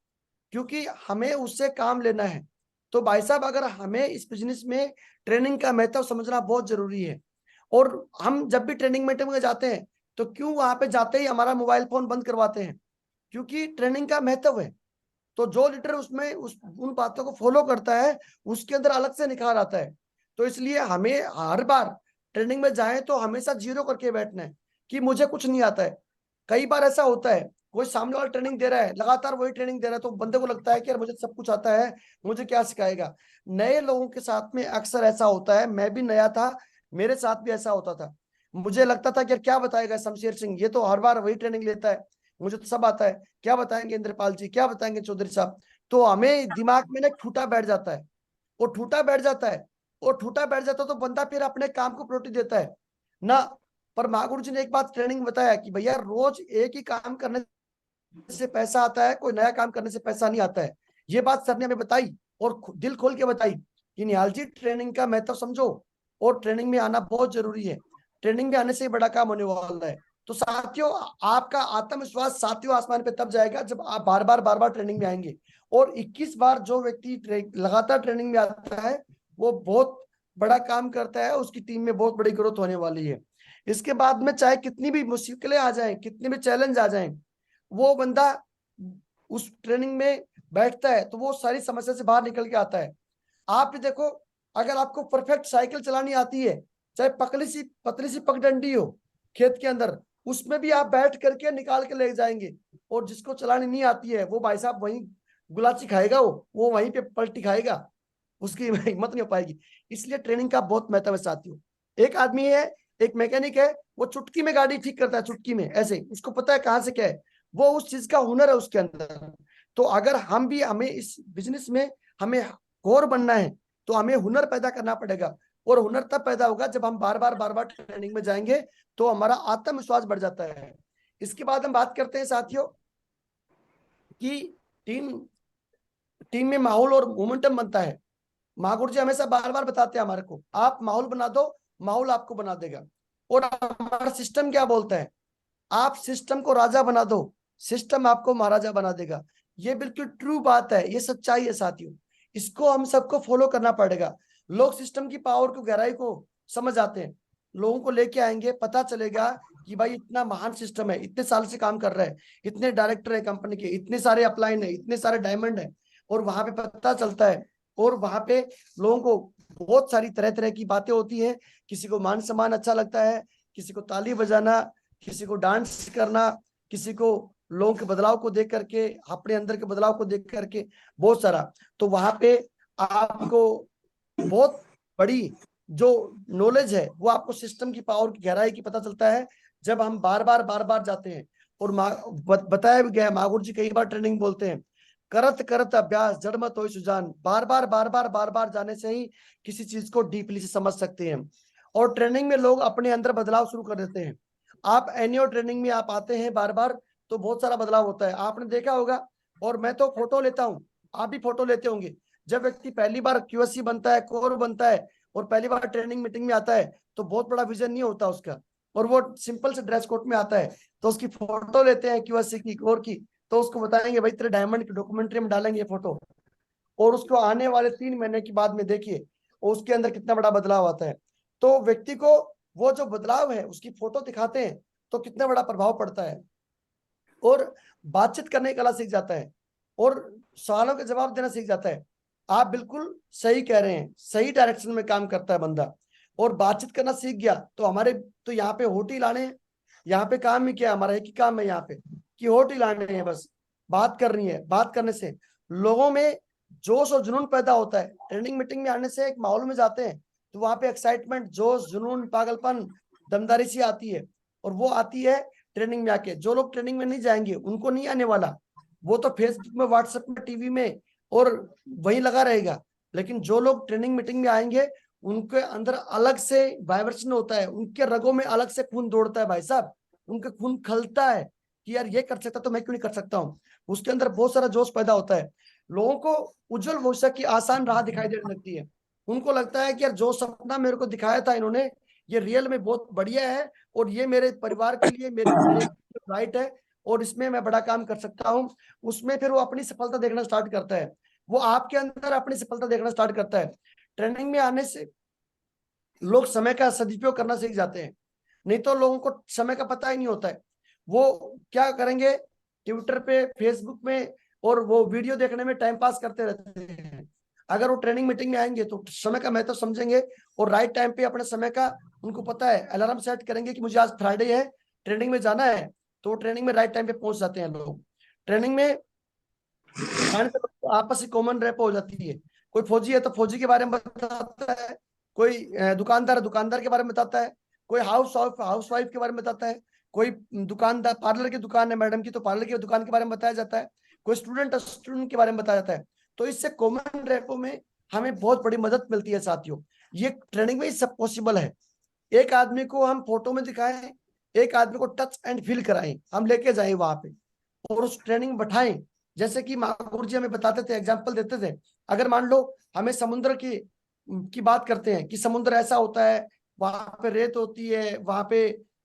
क्योंकि हमें उससे काम लेना है। तो भाई साहब, अगर हमें इस बिजनेस में ट्रेनिंग का महत्व समझना बहुत जरूरी है। और हम जब भी ट्रेनिंग मीटिंग में जाते हैं तो क्यों वहां पे जाते ही हमारा मोबाइल फोन बंद करवाते हैं? क्योंकि ट्रेनिंग का महत्व है। तो जो लीडर उसमें उन बातों को फॉलो करता है उसके अंदर अलग से निखार आता है। तो इसलिए हमें हर बार ट्रेनिंग में जाए तो हमेशा जीरो करके बैठना है कि मुझे कुछ नहीं आता है। कई बार ऐसा होता है, कोई सामने वाला ट्रेनिंग दे रहा है, लगातार वही ट्रेनिंग दे रहा है, तो बंदे को लगता है कि यार मुझे सब कुछ आता है, मुझे क्या सिखाएगा। नए लोगों के साथ में अक्सर ऐसा होता है, मैं भी नया था, मेरे साथ भी ऐसा होता था। मुझे लगता था कि यार क्या बताएगा शमशेर सिंह, ये तो हर बार वही ट्रेनिंग लेता है, मुझे तो सब आता है, क्या बताएंगे इंद्रपाल जी, क्या बताएंगे चौधरी साहब। तो हमें दिमाग में ना ठूटा बैठ जाता है, वो ठूटा बैठ जाता है, और ठूटा बैठ जाता है तो बंदा फिर अपने काम को प्रायोरिटी देता है ना। पर महागुरु जी ने एक बात ट्रेनिंग बताया कि भैया रोज एक ही काम करने से पैसा आता है, कोई नया काम करने से पैसा नहीं आता है। ये बात सर ने हमें बताई और दिल खोल के बताई कि निहाल जी ट्रेनिंग का महत्व समझो और ट्रेनिंग में आना बहुत जरूरी है, ट्रेनिंग में आने से बड़ा काम होने वाला है। तो साथियों, आपका आत्मविश्वास सातवें आसमान पे तब जाएगा जब आप बार बार ट्रेनिंग में आएंगे। और 21 बार जो व्यक्ति लगातार ट्रेनिंग में आता है वो बहुत बड़ा काम करता है, उसकी टीम में बहुत बड़ी ग्रोथ होने वाली है। इसके बाद में चाहे कितनी भी मुश्किलें आ जाएं, कितने भी चैलेंज आ जाएं, वो बंदा उस ट्रेनिंग में बैठता है तो वो सारी समस्या से बाहर निकल के आता है। आप भी देखो, अगर आपको परफेक्ट साइकिल चलानी आती है, चाहे पतली सी पगडंडी हो खेत के अंदर, उसमें भी आप बैठ करके निकाल के ले जाएंगे। और जिसको चलानी नहीं आती है वो भाई साहब वहीं गुलाची खाएगा, वो वहीं पे पलटी खाएगा, उसकी हिम्मत नहीं हो पाएगी। इसलिए ट्रेनिंग का बहुत महत्व है साथियों। एक आदमी है, एक मैकेनिक है, वो चुटकी में गाड़ी ठीक करता है, चुटकी में ऐसे, उसको पता है कहाँ से क्या है, वो उस चीज का हुनर है उसके अंदर। तो अगर हमें इस बिजनेस में हमें कोर बनना है तो हमें हुनर पैदा करना पड़ेगा। और हुनर तब पैदा होगा जब हम बार बार ट्रेनिंग में जाएंगे, तो हमारा आत्मविश्वास बढ़ जाता है। इसके बाद हम बात करते हैं साथियों कि टीम टीम में माहौल और मोमेंटम बनता है। महागुरु जी हमेशा बार बार बताते हैं हमारे को, आप माहौल बना दो, माहौल आपको बना देगा। और हमारा सिस्टम क्या बोलता है, आप सिस्टम को राजा बना दो, सिस्टम आपको महाराजा बना देगा। ये बिल्कुल ट्रू बात है, ये सच्चाई है साथियों, इसको हम सबको फॉलो करना पड़ेगा। लोग सिस्टम की पावर को, गहराई को समझ आते हैं, लोगों को लेके आएंगे, पता चलेगा कि भाई इतना महान सिस्टम है, इतने साल से काम कर रहा है, इतने डायरेक्टर है कंपनी के, इतने सारे अपलाइन है, इतने सारे डायमंड है, और वहां पे पता चलता है। और वहां पे लोगों को बहुत सारी तरह तरह की बातें होती हैं, किसी को मान सम्मान अच्छा लगता है, किसी को ताली बजाना, किसी को डांस करना, किसी को लोगों के बदलाव को देख करके, अपने अंदर के बदलाव को देख करके, बहुत सारा। तो वहां पे आपको बहुत बड़ी जो नॉलेज है वो आपको सिस्टम की पावर की गहराई की पता चलता है जब हम बार बार जाते हैं। और बताया भी गया, महागुरु जी कई बार ट्रेनिंग बोलते हैं, करत करत अभ्यास जड़ मत होय सुजान। बार बार जाने से ही किसी चीज को डीपली से समझ सकते हैं। और ट्रेनिंग में लोग अपने अंदर बदलाव शुरू कर देते हैं। आप एनईओ ट्रेनिंग में आप आते हैं बार बार, तो बहुत सारा बदलाव होता है, आपने देखा होगा। और मैं तो फोटो लेता हूँ, आप भी फोटो लेते होंगे। जब व्यक्ति पहली बार क्यूएससी बनता है, कोर बनता है, और पहली बार ट्रेनिंग मीटिंग में आता है, तो बहुत बड़ा विजन नहीं होता उसका, और वो सिंपल से ड्रेस कोड में आता है, तो उसकी फोटो लेते हैं क्यूएससी की, कोर की, तो उसको बताएंगे भाई तेरे डायमंड की डॉक्यूमेंट्री में डालेंगे ये फोटो। और उसको आने वाले 3 महीने के बाद में देखिए उसके अंदर कितना बड़ा बदलाव आता है। तो व्यक्ति को वो जो बदलाव है उसकी फोटो दिखाते हैं तो कितना बड़ा प्रभाव पड़ता है, और बातचीत करने की कला सीख जाता है, और सवालों के जवाब देना सीख जाता है। आप बिल्कुल सही कह रहे हैं, सही डायरेक्शन में काम करता है बंदा, और बातचीत करना सीख गया। तो हमारे तो यहाँ पे होटी लाने हैं, यहाँ पे काम ही क्या, हमारा एक ही काम है यहाँ पे कि होटी लाने हैं, बस बात करनी है। बात करने से लोगों में जोश और जुनून पैदा होता है। ट्रेनिंग मीटिंग में आने से एक माहौल में जाते हैं तो वहां पे एक्साइटमेंट, जोश, जुनून, पागलपन, दमदारी सी आती है, और वो आती है ट्रेनिंग में आके। जो लोग ट्रेनिंग में नहीं जाएंगे उनको नहीं आने वाला, वो तो फेसबुक में, व्हाट्सएप में, टीवी में और वही लगा रहेगा। लेकिन जो लोग ट्रेनिंग मीटिंग में आएंगे उनके अंदर अलग से वाइब्रेशन होता है, उनके रगों में अलग से खून दौड़ता है भाई साहब, उनका खून खलता है कि यार ये कर सकता तो मैं क्यों नहीं कर सकता हूँ। उसके अंदर बहुत सारा जोश पैदा होता है। लोगों को उज्जवल भविष्य की आसान राह दिखाई देने लगती है। उनको लगता है कि यार जो सपना मेरे को दिखाया था इन्होंने, ये रियल में बहुत बढ़िया है, और ये मेरे परिवार के लिए, मेरे राइट है, और इसमें मैं बड़ा काम कर सकता हूँ। उसमें फिर वो अपनी सफलता देखना स्टार्ट करता है, वो आपके अंदर अपनी सफलता देखना स्टार्ट करता है। ट्रेनिंग में आने से लोग समय का सदुपयोग करना सीख जाते हैं, नहीं तो लोगों को समय का पता ही नहीं होता है। वो क्या करेंगे, ट्विटर पे, फेसबुक में और वो वीडियो देखने में टाइम पास करते रहते हैं। अगर वो ट्रेनिंग मीटिंग में आएंगे तो समय का महत्व समझेंगे, और राइट टाइम पे अपने समय का, उनको पता है, अलार्म सेट करेंगे कि मुझे आज फ्राइडे है, ट्रेनिंग में जाना है, तो ट्रेनिंग में राइट टाइम पे पहुंच जाते हैं लोग। ट्रेनिंग में आने से आपस में कॉमन रैप हो जाती है। कोई फौजी है तो फौजी के बारे में बताता है, कोई दुकानदार है दुकानदार के बारे में बताता है, कोई हाउस वाइफ के बारे में बताता है, कोई दुकानदार, पार्लर की दुकान है मैडम की तो पार्लर की दुकान के बारे में बताया जाता है, कोई स्टूडेंट के बारे में बताया जाता है। तो इससे कॉमन रैपो में हमें बहुत बड़ी मदद मिलती है साथियों। ये ट्रेनिंग में ही सब पॉसिबल है। एक आदमी को हम फोटो में दिखाएं, एक आदमी को टच एंड फील कराएं, हम लेके जाएं वहां पे और उस ट्रेनिंग बैठाएं। जैसे कि महागुरु जी हमें बताते थे, एग्जाम्पल देते थे, अगर मान लो हमें समुद्र की की बात करते हैं कि समुद्र ऐसा होता है, वहां पे रेत होती है, वहां पे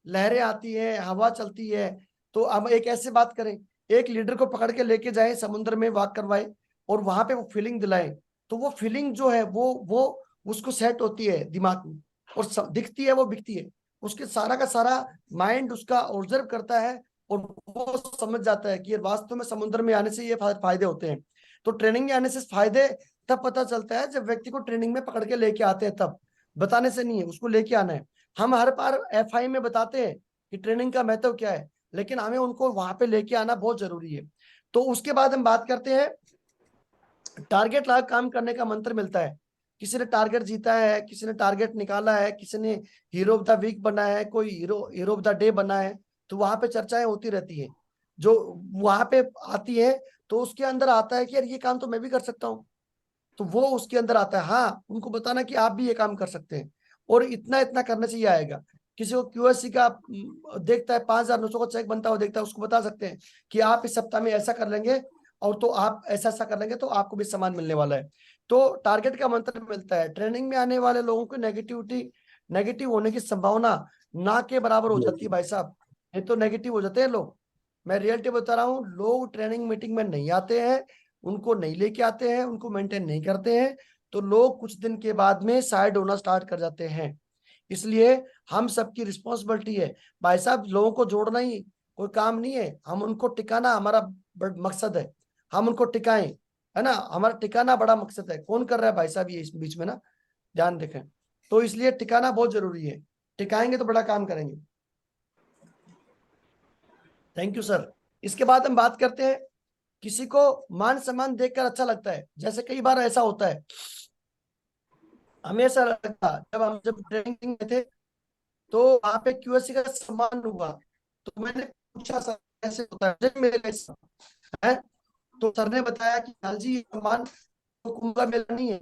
लहरें आती है, हवा चलती है। तो हम एक ऐसे बात करें, एक लीडर को पकड़ के लेके जाए समुद्र में वॉक करवाए और वहां पे वो फीलिंग दिलाए, तो वो फीलिंग जो है वो उसको सेट होती है दिमाग में, और दिखती है, वो बिकती है। उसके सारा का सारा माइंड उसका ऑब्जर्व करता है और वो समझ जाता है कि ये वास्तव में समुद्र में आने से ये फायदे होते हैं। तो ट्रेनिंग में आने से फायदे तब पता चलता है जब व्यक्ति को ट्रेनिंग में पकड़ के लेके आते हैं, तब बताने से नहीं है, उसको लेके आना है। हम हर बार FI में बताते हैं कि ट्रेनिंग का महत्व क्या है, लेकिन हमें उनको वहां पे लेके आना बहुत जरूरी है। तो उसके बाद हम बात करते हैं, टारगेट लगा काम करने का मंत्र मिलता है। किसी ने टारगेट जीता है, किसी ने टारगेट निकाला है, किसी ने हीरो ऑफ द वीक बना है, कोई हीरो ऑफ द डे बना है। तो वहां पे चर्चाएं होती रहती है, जो वहां पे आती है तो उसके अंदर आता है कि यार ये काम तो मैं भी कर सकता हूँ। तो वो उसके अंदर आता है, हाँ, उनको बताना कि आप भी ये काम कर सकते हैं और इतना इतना करने से ये आएगा। किसी को QSC का देखता है 5,900 का चेक बनता हुआ देखता है, उसको बता सकते हैं कि आप इस सप्ताह में ऐसा कर लेंगे और तो आप ऐसा ऐसा कर लेंगे तो आपको भी सामान मिलने वाला है। तो टारगेट का मंत्र मिलता है। ट्रेनिंग में आने वाले लोगों को नेगेटिव होने की संभावना ना के बराबर हो जाती है भाई साहब, ये तो नेगेटिव हो जाते हैं लोग। मैं रियलिटी बता रहा हूँ, लोग ट्रेनिंग मीटिंग में नहीं आते हैं, उनको नहीं लेके आते हैं, उनको मेंटेन नहीं करते हैं, तो लोग कुछ दिन के बाद में साइड होना स्टार्ट कर जाते हैं। इसलिए हम सबकी रिस्पॉन्सिबिलिटी है भाई साहब, लोगों को जोड़ना ही कोई काम नहीं है, हम उनको टिकाना हमारा मकसद है। हम उनको टिकाएं, है ना, हमारा टिकाना बड़ा मकसद है। कौन कर रहा है भाई साहब ये इस बीच में ना, ध्यान रखें। तो इसलिए टिकाना बहुत जरूरी है, टिकाएंगे तो बड़ा काम करेंगे। Thank you sir. इसके बाद हम बात करते हैं, किसी को मान सम्मान देखकर अच्छा लगता है। जैसे कई बार ऐसा होता है, हमें ऐसा लगता जब ट्रेनिंग में थे तो वहां पे QSC का सम्मान हुआ, तो मैंने पूछा सर कैसे होता है, जब मेरे लिए है, तो सर ने बताया कि लाल जी ये सम्मान तो कुंभ का मेला नहीं है,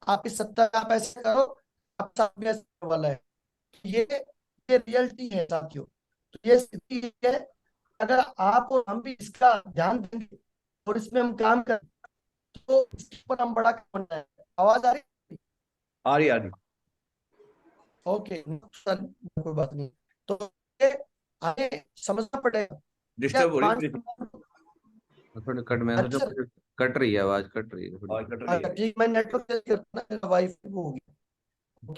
आप इस सप्ताह आप ऐसे करो, आप साथ में ऐसे होने वाला है। ये रियलिटी है साथियों, तो ये स्थिति है। अगर आप और हम भी इसका ध्यान देंगे और इसमें हम काम करें तो इसके ऊपर हम बड़ा काम करना है। आवाज आ रही है? आ रही। ओके सर, कोई बात नहीं। तो ये हमें समझना पड़ेगा क्या डिस्टर्ब हो रही थी। थोड़ी कट, मैं सोचा अच्छा कुछ कट रही है, आवाज कट रही है थोड़ी। आवाज कट रही है। ठीक, मैं नेटवर्क चेक करता हूं, मेरा वाईफाई हो गया।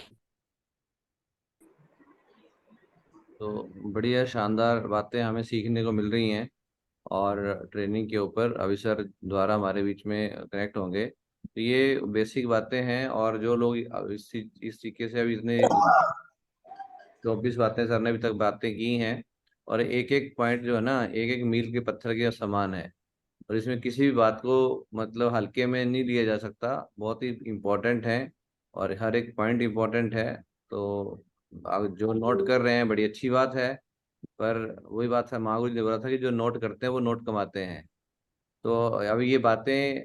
तो बढ़िया, शानदार बातें हमें सीखने को मिल रही हैं और ट्रेनिंग के ऊपर अभी सर द्वारा हमारे बीच में कनेक्ट होंगे। तो ये बेसिक बातें हैं, और जो लोग इस तरीके से अभी इतने 24 बातें सर ने अभी तक बातें की हैं, और एक एक पॉइंट जो है ना, एक एक मील के पत्थर के समान है, और इसमें किसी भी बात को मतलब हल्के में नहीं लिया जा सकता, बहुत ही इम्पोर्टेंट है और हर एक पॉइंट इम्पोर्टेंट है। तो आप जो नोट कर रहे हैं बड़ी अच्छी बात है, पर वही बात है, महागुरु जी ने बोला था कि जो नोट करते हैं वो नोट कमाते हैं। तो अभी ये बातें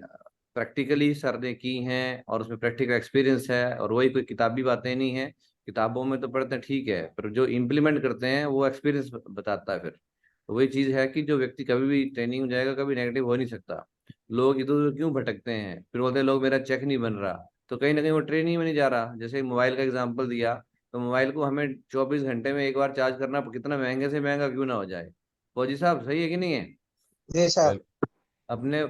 प्रैक्टिकली सर ने की हैं और उसमें प्रैक्टिकल एक्सपीरियंस है, और वही कोई किताबी बातें नहीं है। किताबों में तो पढ़ते हैं ठीक है, पर जो इम्प्लीमेंट करते हैं वो एक्सपीरियंस बताता है फिर। तो वही चीज़ है कि जो व्यक्ति कभी भी ट्रेनिंग में जाएगा कभी नेगेटिव हो नहीं सकता। लोग इधर उधर क्यों भटकते हैं, फिर बोलते हैं लोग मेरा चेक नहीं बन रहा, तो कहीं ना कहीं वो ट्रेनिंग में नहीं जा रहा। जैसे मोबाइल का एग्जाम्पल दिया, तो मोबाइल को हमें 24 घंटे में एक बार चार्ज करना, कितना महंगे से महंगा क्यों ना हो जाए। फौजी साहब सही है कि नहीं है? जी सर। अपने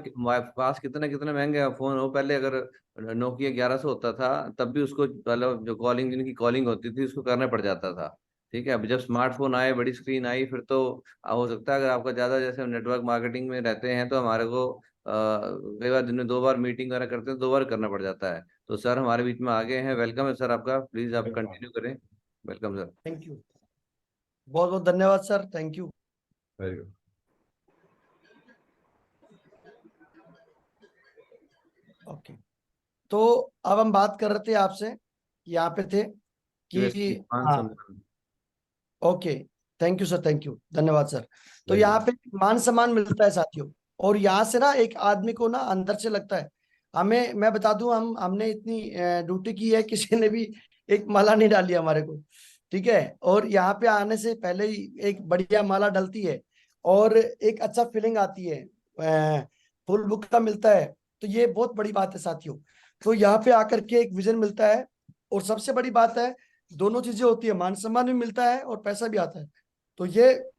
पास कितने कितने महंगे फोन हो, पहले अगर नोकिया 1100 होता था तब भी उसको मतलब जो कॉलिंग, जिनकी कॉलिंग होती थी उसको करना पड़ जाता था। ठीक है, अब जब स्मार्टफोन आए, बड़ी स्क्रीन आई, फिर तो हो सकता है अगर आपका ज़्यादा, जैसे नेटवर्क मार्केटिंग में रहते हैं तो हमारे को कई बार दिन में 2 बार मीटिंग वगैरह करते हैं, 2 बार करना पड़ जाता है। तो सर हमारे बीच में आ गए हैं, वेलकम है सर आपका, प्लीज़ आप कंटिन्यू करें। Welcome sir. थैंक यू, बहुत बहुत धन्यवाद sir, thank you. Very good. Okay, तो अब हम बात कर रहे थे आपसे, यहाँ पे थे कि हाँ, okay, thank you sir, thank you, धन्यवाद सर। तो यहाँ पे मान सम्मान मिलता है साथियों, और यहाँ से ना एक आदमी को ना अंदर से लगता है, हमें, मैं बता दूं, हमने इतनी ड्यूटी की है, किसी ने भी एक माला नहीं डाली हमारे को, ठीक है। और यहाँ पे आने से पहले ही एक बढ़िया माला डलती है और एक अच्छा फीलिंग आती है, फुल बुक का मिलता है। तो ये बहुत बड़ी बात है साथियों। तो यहाँ पे आकर के एक विजन मिलता है। और सबसे बड़ी बात है, दोनों चीजें होती है, मान सम्मान भी मिलता है और पैसा भी आता है। तो ये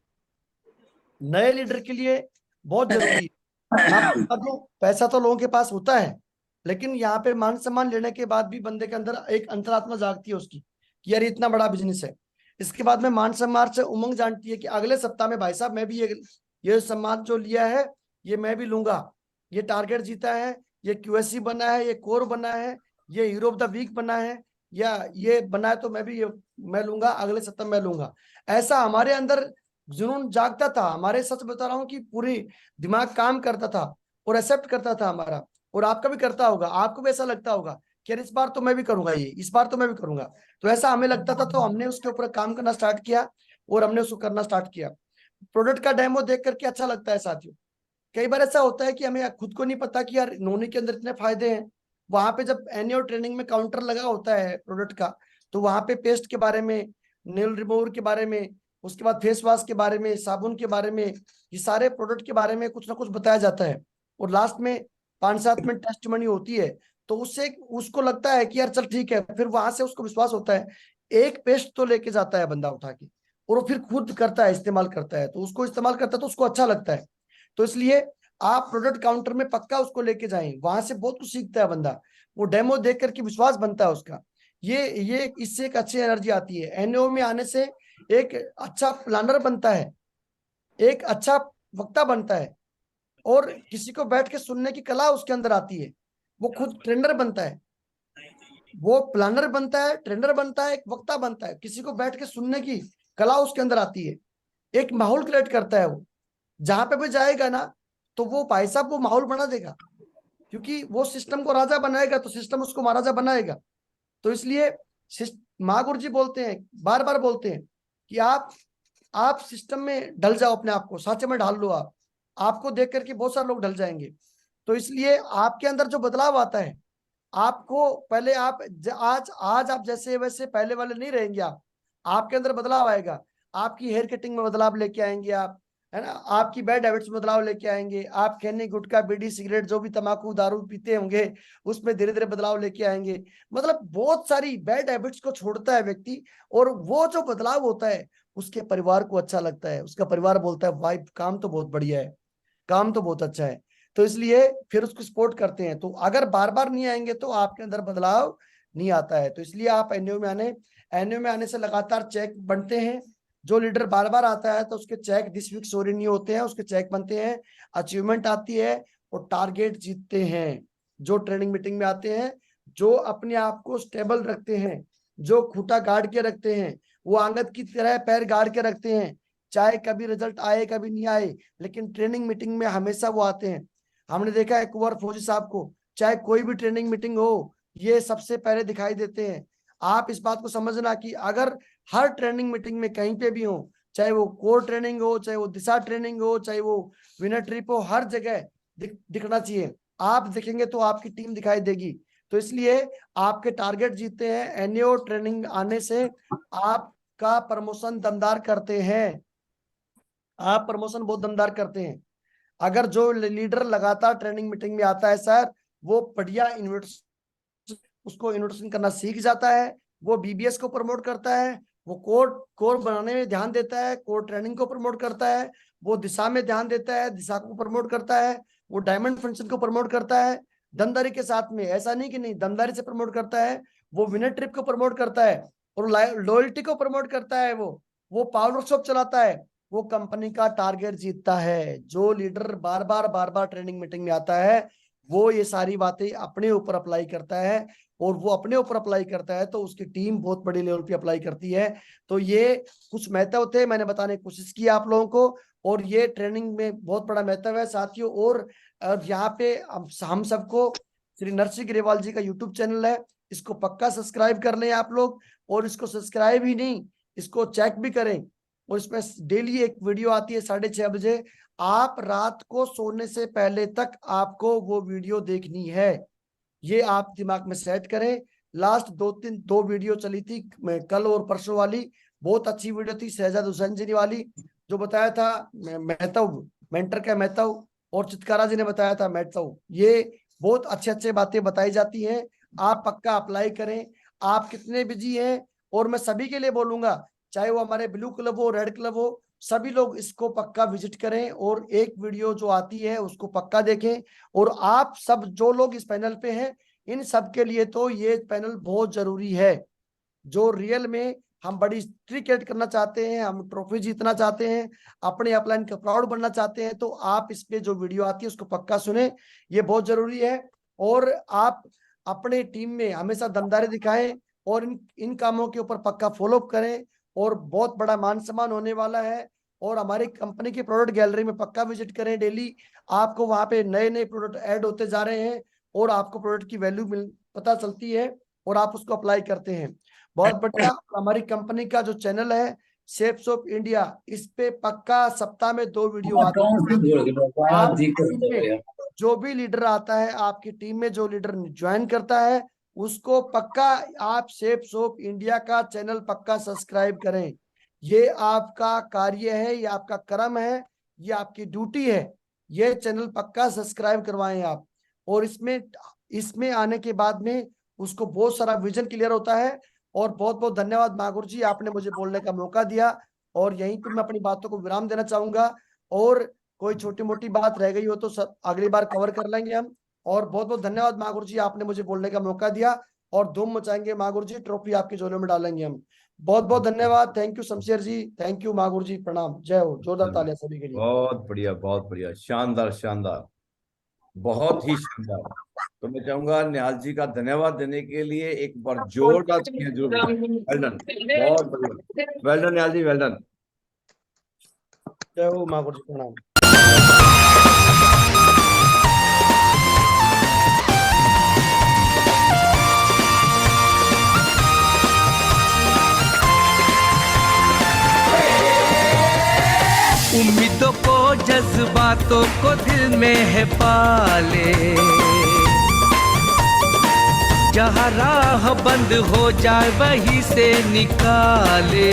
नए लीडर के लिए बहुत जरूरी है। मैं आपको बता दूं, पैसा तो लोगों के पास होता है, लेकिन यहाँ पे मान सम्मान लेने के बाद भी बंदे के अंदर एक अंतरात्मा जागती है उसकी कि यार इतना बड़ा बिजनेस है। इसके बाद में मान सम्मान से उमंग जानती है कि अगले सप्ताह में भाई साहब मैं भी ये सम्मान जो लिया है ये मैं भी लूंगा, ये टारगेट जीता है, ये क्यूएससी बना है, ये कोर बना है, ये हीरो ऑफ द वीक बना है, या ये बना है, तो मैं भी ये मैं लूंगा, अगले सप्ताह मैं लूंगा। ऐसा हमारे अंदर जुनून जागता था हमारे। सच बता रहा हूँ कि पूरी दिमाग काम करता था और एक्सेप्ट करता था हमारा। और आपका भी करता होगा, आपको भी ऐसा लगता होगा कि यार इस बार तो मैं भी करूंगा, ये इस बार तो मैं भी करूंगा। तो ऐसा हमें लगता था, तो हमने उसके ऊपर काम करना स्टार्ट किया और हमने उसको करना स्टार्ट किया। प्रोडक्ट का डेमो देख करके अच्छा लगता है साथियों। कई बार ऐसा होता है कि हमें खुद को नहीं पता कि यार नोनी के अंदर इतने फायदे हैं। वहां पे जब एनुअल ट्रेनिंग में काउंटर लगा होता है प्रोडक्ट का, तो वहां पे पेस्ट के बारे में, नेल रिमूवर के बारे में, उसके बाद फेस वॉश के बारे में, साबुन के बारे में, ये सारे प्रोडक्ट के बारे में कुछ ना कुछ बताया जाता है। और लास्ट में 5-7 मिनट टेस्टिमनी होती है। तो उससे उसको लगता है कि यार चल ठीक है, फिर वहां से उसको विश्वास होता है। एक पेस्ट तो लेके जाता है बंदा उठा के, और वो फिर खुद करता है, इस्तेमाल करता है, तो उसको इस्तेमाल करता है तो उसको अच्छा लगता है। तो इसलिए आप प्रोडक्ट काउंटर में पक्का उसको लेके जाएं, वहां से बहुत कुछ सीखता है बंदा। वो डेमो देख करके विश्वास बनता है उसका। ये इससे एक अच्छी एनर्जी आती है। एनओ में आने से एक अच्छा प्लानर बनता है, एक अच्छा वक्ता बनता है, और किसी को बैठ के सुनने की कला उसके अंदर आती है। वो खुद ट्रेनर बनता है, वो प्लानर बनता है, ट्रेनर बनता है, एक वक्ता बनता है, किसी को बैठ के सुनने की कला उसके अंदर आती है। एक माहौल क्रिएट करता है वो। जहां पे भी जाएगा ना, तो वो भाई साहब वो माहौल बना देगा, क्योंकि वो सिस्टम को राजा बनाएगा तो सिस्टम उसको महाराजा बनाएगा। तो इसलिए महागुरु जी बोलते हैं, बार बार बोलते हैं कि आप सिस्टम में ढल जाओ, अपने आप को सांचे में ढाल लो। आपको देख करके बहुत सारे लोग ढल जाएंगे। तो इसलिए आपके अंदर जो बदलाव आता है, आपको पहले आज आज आप जैसे वैसे पहले वाले नहीं रहेंगे। आपके अंदर बदलाव आएगा। आपकी हेयर कटिंग में बदलाव लेके आएंगे आप, है ना। आपकी बैड हैबिट्स में बदलाव लेके आएंगे। आप खैनी, गुटखा, बीड़ी, सिगरेट, जो भी तंबाकू दारू पीते होंगे, उसमें धीरे धीरे बदलाव लेके आएंगे। मतलब बहुत सारी बैड हैबिट्स को छोड़ता है व्यक्ति, और वो जो बदलाव होता है उसके परिवार को अच्छा लगता है। उसका परिवार बोलता है भाई काम तो बहुत बढ़िया है, काम तो बहुत अच्छा है। तो इसलिए फिर उसको सपोर्ट करते हैं। तो अगर बार बार नहीं आएंगे तो आपके अंदर बदलाव नहीं आता है। तो इसलिए आप एनयू में आने से लगातार चेक बनते हैं। जो लीडर बार बार आता है तो उसके चेक दिस वीक सॉरी नहीं होते हैं, उसके चेक बनते हैं, अचीवमेंट आती है और टारगेट जीतते हैं। जो ट्रेनिंग मीटिंग में आते हैं, जो अपने आप को स्टेबल रखते हैं, जो खूंटा गाड़ के रखते हैं, वो आंगद की तरह पैर गाड़ के रखते हैं। चाहे कभी रिजल्ट आए कभी नहीं आए, लेकिन ट्रेनिंग मीटिंग में हमेशा वो आते हैं। हमने देखा है कुंवर फौजी साहब को, चाहे कोई भी ट्रेनिंग मीटिंग हो, ये सबसे पहले दिखाई देते हैं। आप इस बात को समझना कि अगर हर ट्रेनिंग मीटिंग में कहीं पे भी हो, चाहे वो कोर ट्रेनिंग हो, चाहे वो दिशा ट्रेनिंग हो, चाहे वो विनर ट्रिप हो, हर जगह दिखना चाहिए। आप दिखेंगे तो आपकी टीम दिखाई देगी। तो इसलिए आपके टारगेट जीतते हैं। एनओ ट्रेनिंग आने से आपका प्रमोशन दमदार करते हैं, आप प्रमोशन बहुत दमदार करते हैं। अगर जो लीडर लगातार ट्रेनिंग मीटिंग में आता है सर, वो बढ़िया उसको इन्विटेशन करना सीख जाता है, वो बीबीएस को प्रमोट करता है, वो कोर बनाने में ध्यान देता है, कोर ट्रेनिंग को प्रमोट करता है, वो दिशा में ध्यान देता है, दिशा को प्रमोट करता है, वो डायमंड फंक्शन को प्रमोट करता है दमदारी के साथ में। ऐसा नहीं कि नहीं, दमदारी से प्रमोट करता है। वो विनर ट्रिप को प्रमोट करता है और लॉयल्टी को प्रमोट करता है। वो पावर वर्कशॉप चलाता है, वो कंपनी का टारगेट जीतता है। जो लीडर बार बार ट्रेनिंग मीटिंग में आता है, वो ये सारी बातें अपने ऊपर अप्लाई करता है, और वो अपने ऊपर अप्लाई करता है तो उसकी टीम बहुत बड़ी लेवल पे अप्लाई करती है। तो ये कुछ महत्व थे, मैंने बताने की कोशिश की आप लोगों को, और ये ट्रेनिंग में बहुत बड़ा महत्व है साथियों। और यहाँ पे हम सबको श्री नरसिंह ग्रेवाल जी का यूट्यूब चैनल है, इसको पक्का सब्सक्राइब कर लें आप लोग। और इसको सब्सक्राइब ही नहीं, इसको चेक भी करें। और इसमें डेली एक वीडियो आती है 6:30 बजे। आप रात को सोने से पहले तक आपको वो वीडियो देखनी है, ये आप दिमाग में सेट करें। लास्ट 2 वीडियो चली थी कल और परसों वाली, बहुत अच्छी वीडियो थी शहजाद हुसैन जी वाली, जो बताया था महत्व, मेंटर का महत्व, और चितकारा जी ने बताया था महत्व। ये बहुत अच्छे अच्छे बातें बताई जाती हैं। आप पक्का अप्लाई करें। आप कितने बिजी हैं, और मैं सभी के लिए बोलूंगा, चाहे वो हमारे ब्लू क्लब हो, रेड क्लब हो, सभी लोग इसको पक्का विजिट करें और एक वीडियो जो आती है उसको पक्का देखें। और आप सब जो लोग इस पैनल पे हैं, इन सब के लिए तो ये पैनल बहुत जरूरी है। जो रियल में हम बड़ी क्रिकेट करना चाहते हैं, हम ट्रॉफी जीतना चाहते हैं, अपने अपलाइन का प्राउड बनना चाहते हैं, तो आप इस पे जो वीडियो आती है उसको पक्का सुने, ये बहुत जरूरी है। और आप अपने टीम में हमेशा दमदारी दिखाएं और इन कामों के ऊपर पक्का फॉलो अप करें, और बहुत बड़ा मान सम्मान होने वाला है। और हमारी कंपनी की प्रोडक्ट गैलरी में पक्का विजिट करें डेली। आपको वहां पे नए नए प्रोडक्ट ऐड होते जा रहे हैं, और आपको प्रोडक्ट की वैल्यू पता चलती है, और आप उसको अप्लाई करते हैं। बहुत बढ़िया। हमारी कंपनी का जो चैनल है शेप्स ऑफ इंडिया, इस पे पक्का सप्ताह में 2 वीडियो आती है। आपकी टीम में जो भी लीडर आता है, आपकी टीम में जो लीडर ज्वाइन करता है, उसको पक्का आप शेप्स ऑफ इंडिया का चैनल पक्का सब्सक्राइब करें। ये आपका कार्य है, ये आपका कर्म है, ये आपकी ड्यूटी है। ये चैनल पक्का सब्सक्राइब करवाएं आप। और इसमें इसमें आने के बाद में उसको बहुत सारा विजन क्लियर होता है। और बहुत बहुत धन्यवाद मागुर जी, आपने मुझे बोलने का मौका दिया, और यहीं पे मैं अपनी बातों को विराम देना चाहूंगा। और कोई छोटी मोटी बात रह गई हो तो सब अगली बार कवर कर लेंगे हम। और बहुत बहुत धन्यवाद मागुर जी, आपने मुझे बोलने का मौका दिया, और धूम मचाएंगे मागुर जी, ट्रॉफी आपके झोले में डालेंगे हम। बहुत बहुत धन्यवाद। Thank you Shamsher ji, thank you Magur ji, प्रणाम, जय हो। जोरदार तालियां सभी के लिए। बहुत बढ़िया, शानदार शानदार, बहुत ही शानदार। तो मैं चाहूंगा निहाल जी का धन्यवाद देने के लिए एक बार जोरदार तालियां जरूर बजाएं। वेल डन, बहुत बढ़िया, वेल डन निहाल जी, वेल डन। जय हो मागुर जी, प्रणाम। उम्मीदों को जज्बातों को दिल में है पाले, जहाँ राह बंद हो जाए वहीं से निकाले।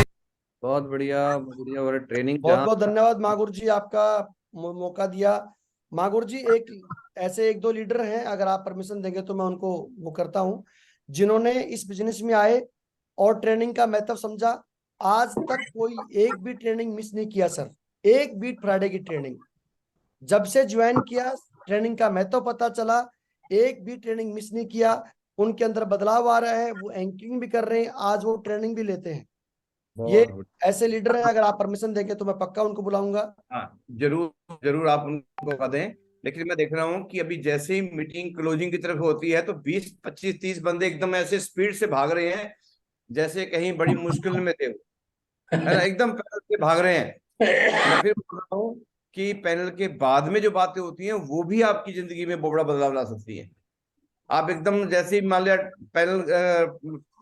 बहुत बढ़िया बढ़िया। और ट्रेनिंग बहुत जहाँ बहुत धन्यवाद मागुर जी, आपका मौका दिया। मागुर जी, एक ऐसे 1-2 लीडर हैं, अगर आप परमिशन देंगे तो मैं उनको वो करता हूँ, जिन्होंने इस बिजनेस में आए और ट्रेनिंग का महत्व समझा। आज तक कोई एक भी ट्रेनिंग मिस नहीं किया सर, एक भी फ्राइडे की ट्रेनिंग जब से ज्वाइन किया, ट्रेनिंग का महत्व पता चला, एक भी ट्रेनिंग मिस नहीं किया। उनके अंदर बदलाव आ रहा है, वो एंकरिंग भी कर रहे हैं, आज वो ट्रेनिंग भी लेते हैं। ये बहुत ऐसे लीडर हैं, अगर आप परमिशन देंगे तो मैं पक्का उनको बुलाऊंगा। हाँ, जरूर जरूर आप उनको बता दें। लेकिन मैं देख रहा हूँ कि अभी जैसे ही मीटिंग क्लोजिंग की तरफ होती है तो 20-25-30 बंदे एकदम ऐसे स्पीड से भाग रहे हैं, जैसे कहीं बड़ी मुश्किल में थे, है ना, एकदम पैदल से भाग रहे हैं। मैं फिर बोल रहा हूँ कि पैनल के बाद में जो बातें होती हैं वो भी आपकी जिंदगी में बहुत बड़ा बदलाव ला सकती है। आप एकदम जैसे ही मान लिया पैनल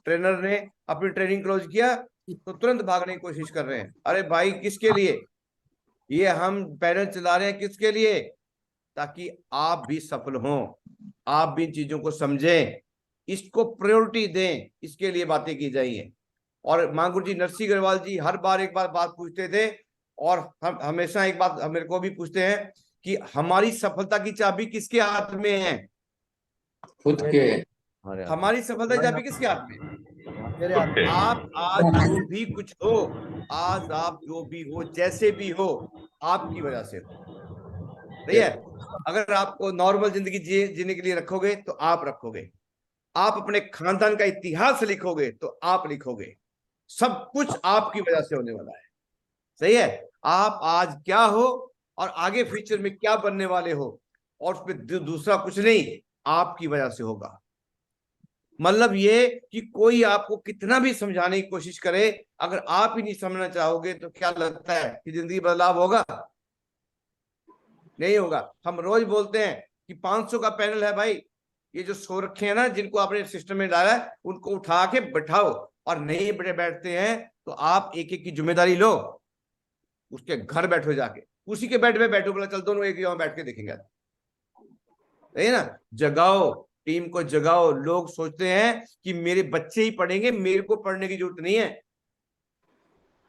ट्रेनर ने अपनी ट्रेनिंग क्लोज किया तो तुरंत भागने की कोशिश कर रहे हैं। अरे भाई, किसके लिए? ये हम पैनल चला रहे हैं किसके लिए? ताकि आप भी सफल हों, आप भी इन चीजों को समझें, इसको प्रायोरिटी दें, इसके लिए बातें की जाइए। और मांगुर जी, नरसिंह अग्रवाल जी हर बार एक बार बात पूछते थे, और हम हमेशा एक बात मेरे को भी पूछते हैं कि हमारी सफलता की चाबी किसके हाथ में है? खुद के। हमारे हाथ में। हमारी सफलता की चाबी किसके हाथ में? मेरे हाथ में। आप आज जो भी कुछ हो, आज आप जो भी हो, जैसे भी हो, आपकी वजह से हो। सही है? अगर आपको नॉर्मल जिंदगी जीने के लिए रखोगे तो आप रखोगे, आप अपने खानदान का इतिहास लिखोगे तो आप लिखोगे, सब कुछ आपकी वजह से होने वाला है। सही है? आप आज क्या हो और आगे फ्यूचर में क्या बनने वाले हो, और उसमें दूसरा कुछ नहीं, आपकी वजह से होगा। मतलब ये कि कोई आपको कितना भी समझाने की कोशिश करे, अगर आप ही नहीं समझना चाहोगे तो क्या लगता है कि जिंदगी बदलाव होगा? नहीं होगा। हम रोज बोलते हैं कि 500 का पैनल है भाई, ये जो सो रखे हैं ना, जिनको आपने सिस्टम में डाला है, उनको उठा के बैठाओ, और नहीं बैठते हैं तो आप एक एक की जिम्मेदारी लो, उसके घर बैठो, जाके उसी के बेड पे बैठो, बोला चल दोनों एक जगह बैठ के देखेंगे, है ना? जगाओ, टीम को जगाओ। लोग सोचते हैं कि मेरे बच्चे ही पढ़ेंगे, मेरे को पढ़ने की जरूरत नहीं है।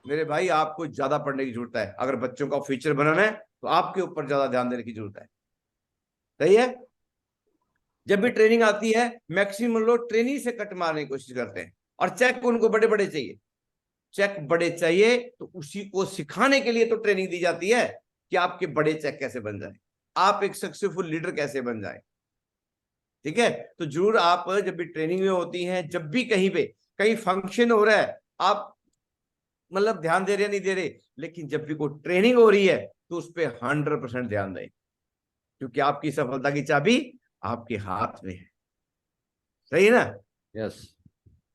मेरे भाई, आपको ज्यादा पढ़ने की जरूरत है। अगर बच्चों का फ्यूचर बनाना है तो आपके ऊपर ज्यादा ध्यान देने की जरूरत है। सही है? जब भी ट्रेनिंग आती है मैक्सिमम लोग ट्रेनिंग से कट मारने की कोशिश करते हैं, और चेक उनको बड़े बड़े चाहिए। चेक बड़े चाहिए तो उसी को सिखाने के लिए तो ट्रेनिंग दी जाती है कि आपके बड़े चेक कैसे बन जाए, आप एक सक्सेसफुल लीडर कैसे बन जाए। ठीक है, तो जरूर आप जब भी ट्रेनिंग में होती हैं, जब भी कहीं पे कहीं फंक्शन हो रहा है, आप मतलब ध्यान दे रहे नहीं दे रहे, लेकिन जब भी कोई ट्रेनिंग हो रही है तो उस पर 100% ध्यान दें, क्योंकि आपकी सफलता की चाबी आपके हाथ में है। सही है ना? यस।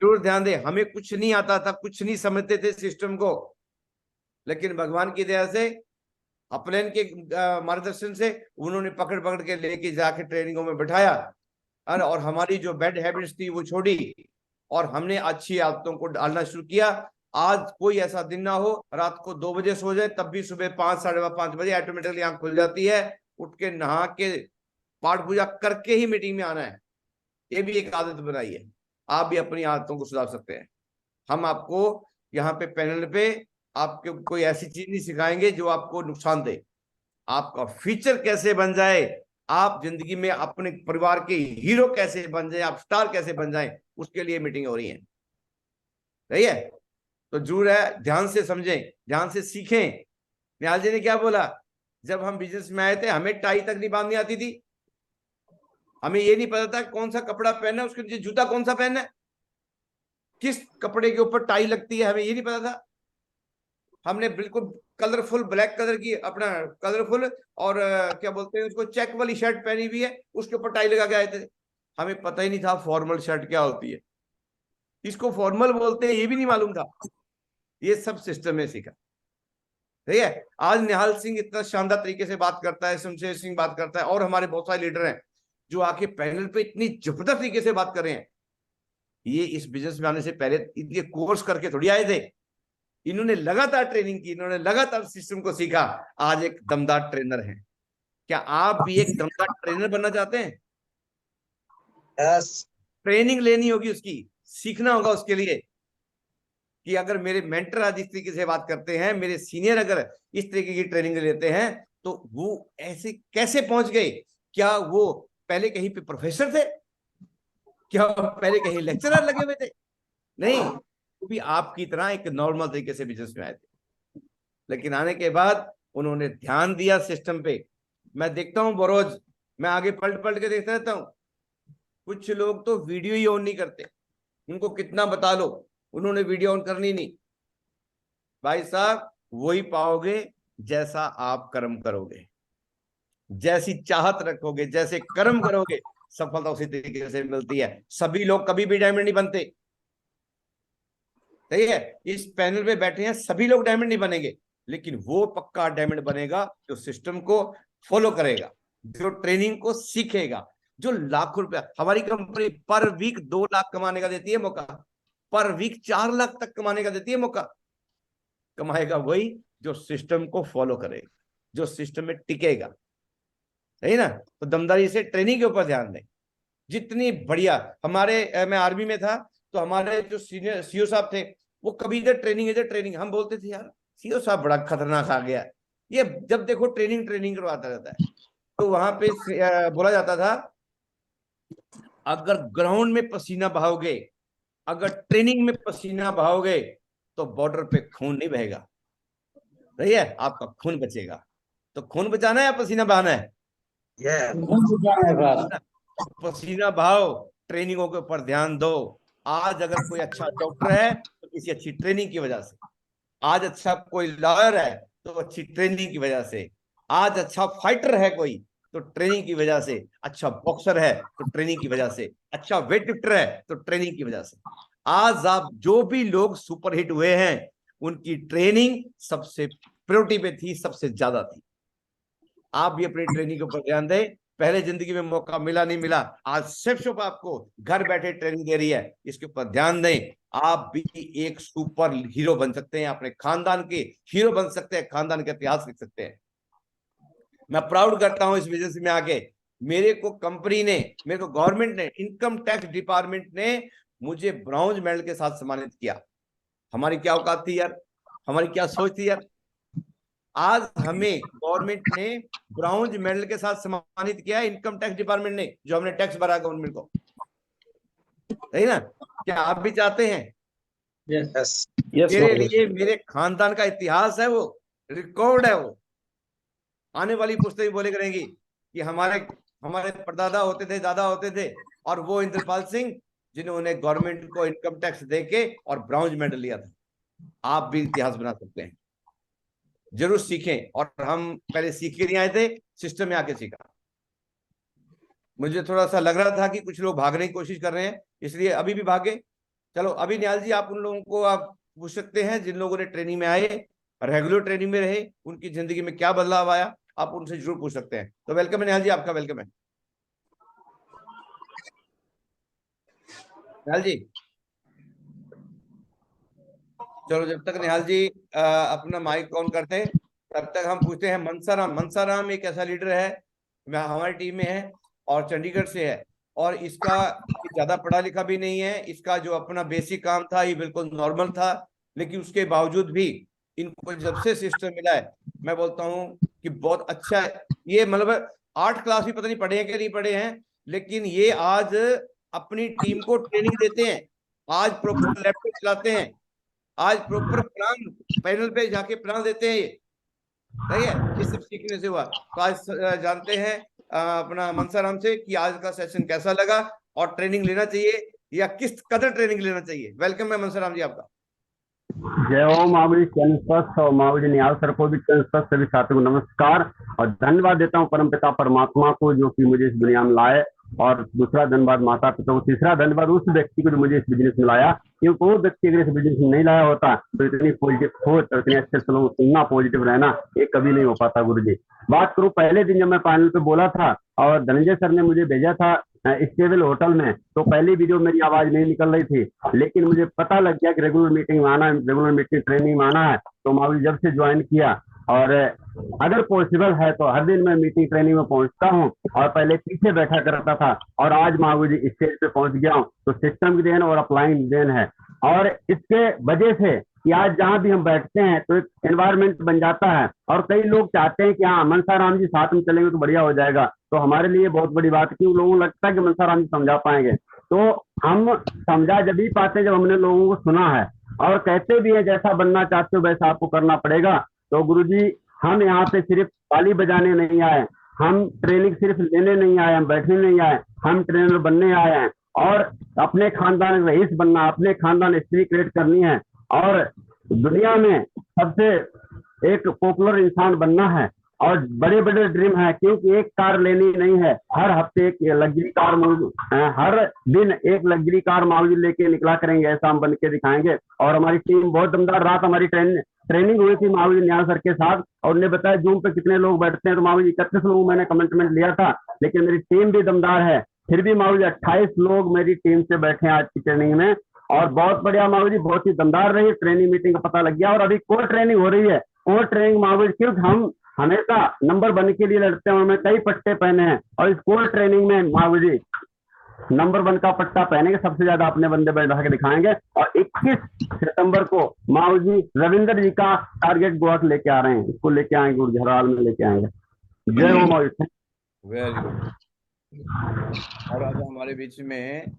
जरूर ध्यान दें। हमें कुछ नहीं आता था, कुछ नहीं समझते थे सिस्टम को, लेकिन भगवान की दया से, अपलेन के मार्गदर्शन से उन्होंने पकड़ पकड़ के लेके जाके ट्रेनिंगों में बैठाया, और हमारी जो बैड हैबिट्स थी वो छोड़ी, और हमने अच्छी आदतों को डालना शुरू किया। आज कोई ऐसा दिन ना हो रात को 2 बजे सो जाए, तब भी सुबह 5, 5:30 बजे ऑटोमेटिकली आंख खुल जाती है, उठ के नहा के पाठ पूजा करके ही मीटिंग में आना है। ये भी एक आदत बनाई है, आप भी अपनी आदतों को सुधार सकते हैं। हम आपको यहाँ पे पैनल पे आपके कोई ऐसी चीज नहीं सिखाएंगे जो आपको नुकसान दे। आपका फ्यूचर कैसे बन जाए, आप जिंदगी में अपने परिवार के हीरो कैसे बन जाए, आप स्टार कैसे बन जाए, उसके लिए मीटिंग हो रही है। सही है? तो जरूर है, ध्यान से समझें, ध्यान से सीखें। निहाल जी ने क्या बोला, जब हम बिजनेस में आए थे हमें टाई तक नहीं बांधनी आती थी, हमें ये नहीं पता था कौन सा कपड़ा पहनना है, उसके नीचे जूता कौन सा पहनना है, किस कपड़े के ऊपर टाई लगती है, हमें ये नहीं पता था। हमने बिल्कुल कलरफुल ब्लैक कलर की, अपना कलरफुल और क्या बोलते हैं उसको, चेक वाली शर्ट पहनी हुई है, उसके ऊपर टाई लगा के आए थे। हमें पता ही नहीं था फॉर्मल शर्ट क्या होती है, इसको फॉर्मल बोलते हैं ये भी नहीं मालूम था। ये सब सिस्टम में सीखा। ठीक है, आज निहाल सिंह इतना शानदार तरीके से बात करता है, शमशेर सिंह बात करता है, और हमारे बहुत सारे लीडर हैं जो आके पैनल पे इतनी जबरदस्त तरीके से बात कर रहे हैं। ये इस बिजनेस में आने से पहले ये कोर्स करके थोड़ी आए थे, इन्होंने लगातार ट्रेनिंग की, इन्होंने लगातार सिस्टम को सीखा, आज एक दमदार ट्रेनर हैं। क्या आप भी एक दमदार ट्रेनर बनना चाहते हैं? यस। ट्रेनिंग लेनी होगी, उसकी सीखना होगा उसके लिए, कि अगर मेरे मेंटर आज इस तरीके से बात करते हैं, मेरे सीनियर अगर इस तरीके की ट्रेनिंग लेते हैं, तो वो ऐसे कैसे पहुंच गए? क्या वो पहले कहीं पे प्रोफेसर थे? क्या पहले कहीं लेक्चरर लगे हुए थे? नहीं, वो भी आपकी तरह एक नॉर्मल तरीके से बिजनेस में आए थे, लेकिन आने के बाद उन्होंने ध्यान दिया सिस्टम पे। मैं देखता हूँ बरोज, मैं आगे पलट पलट के देखता रहता हूँ, कुछ लोग तो वीडियो ही ऑन नहीं करते, उनको कितना बता लो उन्होंने वीडियो ऑन करनी नहीं। भाई साहब, वही पाओगे जैसा आप कर्म करोगे, जैसी चाहत रखोगे, जैसे कर्म करोगे, सफलता उसी तरीके से मिलती है। सभी लोग कभी भी डायमंड नहीं बनते। सही है, इस पैनल पे बैठे हैं सभी लोग डायमंड नहीं बनेंगे, लेकिन वो पक्का डायमंड बनेगा जो सिस्टम को फॉलो करेगा, जो ट्रेनिंग को सीखेगा, जो लाखों रुपया, हमारी कंपनी पर वीक 2 लाख कमाने का देती है मौका, पर वीक 4 लाख तक कमाने का देती है मौका। कमाएगा वही जो सिस्टम को फॉलो करेगा, जो सिस्टम में टिकेगा। सही ना? तो दमदारी से ट्रेनिंग के ऊपर ध्यान दें। जितनी बढ़िया हमारे, मैं आर्मी में था तो हमारे जो सीनियर सीओ साहब थे, वो कभी इधर ट्रेनिंग, हम बोलते थे यार सीओ साहब बड़ा खतरनाक आ गया, ये जब देखो ट्रेनिंग करवाता रहता है। तो वहां पे बोला जाता था, अगर ग्राउंड में पसीना बहाओगे, अगर ट्रेनिंग में पसीना बहाओगे, तो बॉर्डर पे खून नहीं बहेगा। सही है, आपका खून बचेगा। तो खून बचाना है या पसीना बहाना है? पसीना बहाओ, ट्रेनिंगों के ऊपर ध्यान दो। आज अगर कोई अच्छा डॉक्टर है तो किसी अच्छी ट्रेनिंग की वजह से, आज अच्छा कोई लॉयर है तो अच्छी ट्रेनिंग की वजह से, आज अच्छा फाइटर है कोई तो ट्रेनिंग की वजह से, अच्छा बॉक्सर है तो ट्रेनिंग की वजह से, अच्छा वेट लिफ्टर है तो ट्रेनिंग की वजह से। आज आप जो भी लोग सुपरहिट हुए हैं, उनकी ट्रेनिंग सबसे प्रायोरिटी पे थी, सबसे ज्यादा थी। आप भी अपनी ट्रेनिंग के ऊपर ध्यान दें। पहले जिंदगी में मौका मिला नहीं मिला, आज सेफ शॉप आपको घर बैठे ट्रेनिंग दे रही है, इसके ऊपर ध्यान दें। आप भी एक सुपर हीरो बन सकते हैं, अपने खानदान के हीरो बन सकते हैं, खानदान का इतिहास लिख सकते हैं। मैं प्राउड करता हूं इस बिजनेस में आके, मेरे को कंपनी ने, मेरे को गवर्नमेंट ने, इनकम टैक्स डिपार्टमेंट ने मुझे ब्रॉन्ज मेडल के साथ सम्मानित किया। हमारी क्या औकात थी यार, हमारी क्या सोच थी यार। आज हमें गवर्नमेंट ने ब्राउन्ज मेडल के साथ सम्मानित किया है इनकम टैक्स डिपार्टमेंट ने, जो हमने टैक्स भरा गवर्नमेंट को, सही ना? क्या आप भी चाहते हैं? यस मेरे लिए मेरे खानदान का इतिहास है, वो रिकॉर्ड है, वो आने वाली पुश्तें बोले करेंगी कि हमारे हमारे परदादा होते थे, दादा होते थे, और वो इंद्रपाल सिंह जिन्होंने गवर्नमेंट को इनकम टैक्स देके और ब्राउन्ज मेडल लिया था। आप भी इतिहास बना सकते हैं, जरूर सीखें। और हम पहले सीख के नहीं आए थे, सिस्टम में आके सीखा। मुझे थोड़ा सा लग रहा था कि कुछ लोग भागने की कोशिश कर रहे हैं, इसलिए अभी भी भागे। चलो अभी निहाल जी, आप उन लोगों को आप पूछ सकते हैं जिन लोगों ने ट्रेनिंग में आए, रेगुलर ट्रेनिंग में रहे, उनकी जिंदगी में क्या बदलाव आया, आप उनसे जरूर पूछ सकते हैं। तो वेलकम है निहाल जी, आपका वेलकम है। निहाल जी, चलो जब तक निहाल जी अपना माइक ऑन करते हैं, तब तक हम पूछते हैं मनसाराम। मनसाराम एक ऐसा लीडर है, हमारी टीम में है और चंडीगढ़ से है, और इसका ज्यादा पढ़ा लिखा भी नहीं है। इसका जो अपना बेसिक काम था ये बिल्कुल नॉर्मल था, लेकिन उसके बावजूद भी इनको जब से सिस्टम मिला है, मैं बोलता हूँ कि बहुत अच्छा है। ये मतलब 8 क्लास भी पता नहीं पढ़े हैं कि नहीं पढ़े हैं, लेकिन ये आज अपनी टीम को ट्रेनिंग देते हैं, आज प्रॉपर लैपटॉप चलाते हैं, आज प्रॉपर प्लान पैनल पे जाके प्लान देते हैं। ये सही है, ये सब सीखने से हुआ। तो आज जानते हैं अपना मनसाराम से कि आज का सेशन कैसा लगा, और ट्रेनिंग लेना चाहिए या किस कदर ट्रेनिंग लेना चाहिए। वेलकम है मनसाराम जी आपका। जय ओम महावीर चरण स्वस्थ और महावीर निहाल सर को भी चरण स्वस्थ, सभी साथियों को नमस्कार और धन्यवाद देता हूँ परमपिता परमात्मा को जो कि मुझे इस दुनिया में लाए, और दूसरा धन्यवाद माता पिता को, तीसरा धन्यवाद उस व्यक्ति को जो मुझे इस बिजनेस में लाया, क्योंकि वो व्यक्ति अगर इस बिजनेस में नहीं लाया होता तो इतनी पॉजिटिव सोच और इतने अच्छे लोग सुनना, पॉजिटिव रहना, ये कभी नहीं हो पाता। गुरु जी बात करूँ पहले दिन जब मैं पैनल पे बोला था और धनंजय सर ने मुझे भेजा था स्टेबल होटल में, तो पहली वीडियो मेरी आवाज नहीं निकल रही थी, लेकिन मुझे पता लग गया कि रेगुलर मीटिंग में आना है, रेगुलर मीटिंग ट्रेनिंग में आना है। तो मावी जब से ज्वाइन किया, और अगर पॉसिबल है तो हर दिन मैं मीटिंग ट्रेनिंग में पहुंचता हूं, और पहले पीछे बैठा करता था, और आज मावी जी स्टेज पे पहुंच गया हूं, तो सिस्टम की देन और अपलाइन की देन है। और इसके वजह से कि आज जहां भी हम बैठते हैं तो एक एनवायरनमेंट बन जाता है, और कई लोग चाहते हैं कि हाँ मनसाराम जी साथ में चलेंगे तो बढ़िया हो जाएगा। तो हमारे लिए बहुत बड़ी बात है कि लोगों को लगता है कि मनसाराम जी समझा पाएंगे, तो हम समझा जब भी पाते जब हमने लोगों को सुना है, और कहते भी है जैसा बनना चाहते हो वैसा आपको करना पड़ेगा। तो गुरुजी हम यहाँ पे सिर्फ ताली बजाने नहीं आए, हम ट्रेनिंग सिर्फ लेने नहीं आए, हम बैठने नहीं आए, हम ट्रेनर बनने आए हैं, और अपने खानदान रईस बनना, अपने खानदान हिस्ट्री क्रिएट करनी है, और दुनिया में सबसे एक पॉपुलर इंसान बनना है, और बड़े बड़े ड्रीम है, क्योंकि एक कार लेनी नहीं है, हर हफ्ते एक लग्जरी कार, हर दिन एक लग्जरी कार मावजी लेके निकला करेंगे, ऐसा हम बन के दिखाएंगे। और हमारी टीम बहुत दमदार, रात हमारी ट्रेनिंग हुई थी मावजी निहाल सर के साथ, और उन्हें बताया जूम पे कितने लोग बैठते हैं, तो मावजी 31 लोग मैंने कमिटमेंट लिया था, लेकिन मेरी टीम भी दमदार है, फिर भी मावजी 28 लोग मेरी टीम से बैठे हैं आज की ट्रेनिंग में, और बहुत बढ़िया मावजी, बहुत ही दमदार रही ट्रेनिंग। मीटिंग का पता लग गया, और अभी कोर ट्रेनिंग हो रही है, कोर ट्रेनिंग मावजी, क्योंकि हम हमेशा नंबर वन के लिए लड़ते हैं, हमें कई पट्टे पहने हैं, और इस कोर ट्रेनिंग में मावजी नंबर 1 का पट्टा पहनेंगे, सबसे ज्यादा अपने बंदे बैठा के दिखाएंगे। और 21 सितंबर को मावजी रविंद्र जी का टारगेट गोवा लेके आ रहे हैं, इसको लेके आएंगे, गुरझराल में लेके आएंगे। जय हो मावजी। Very good. और आज हमारे बीच में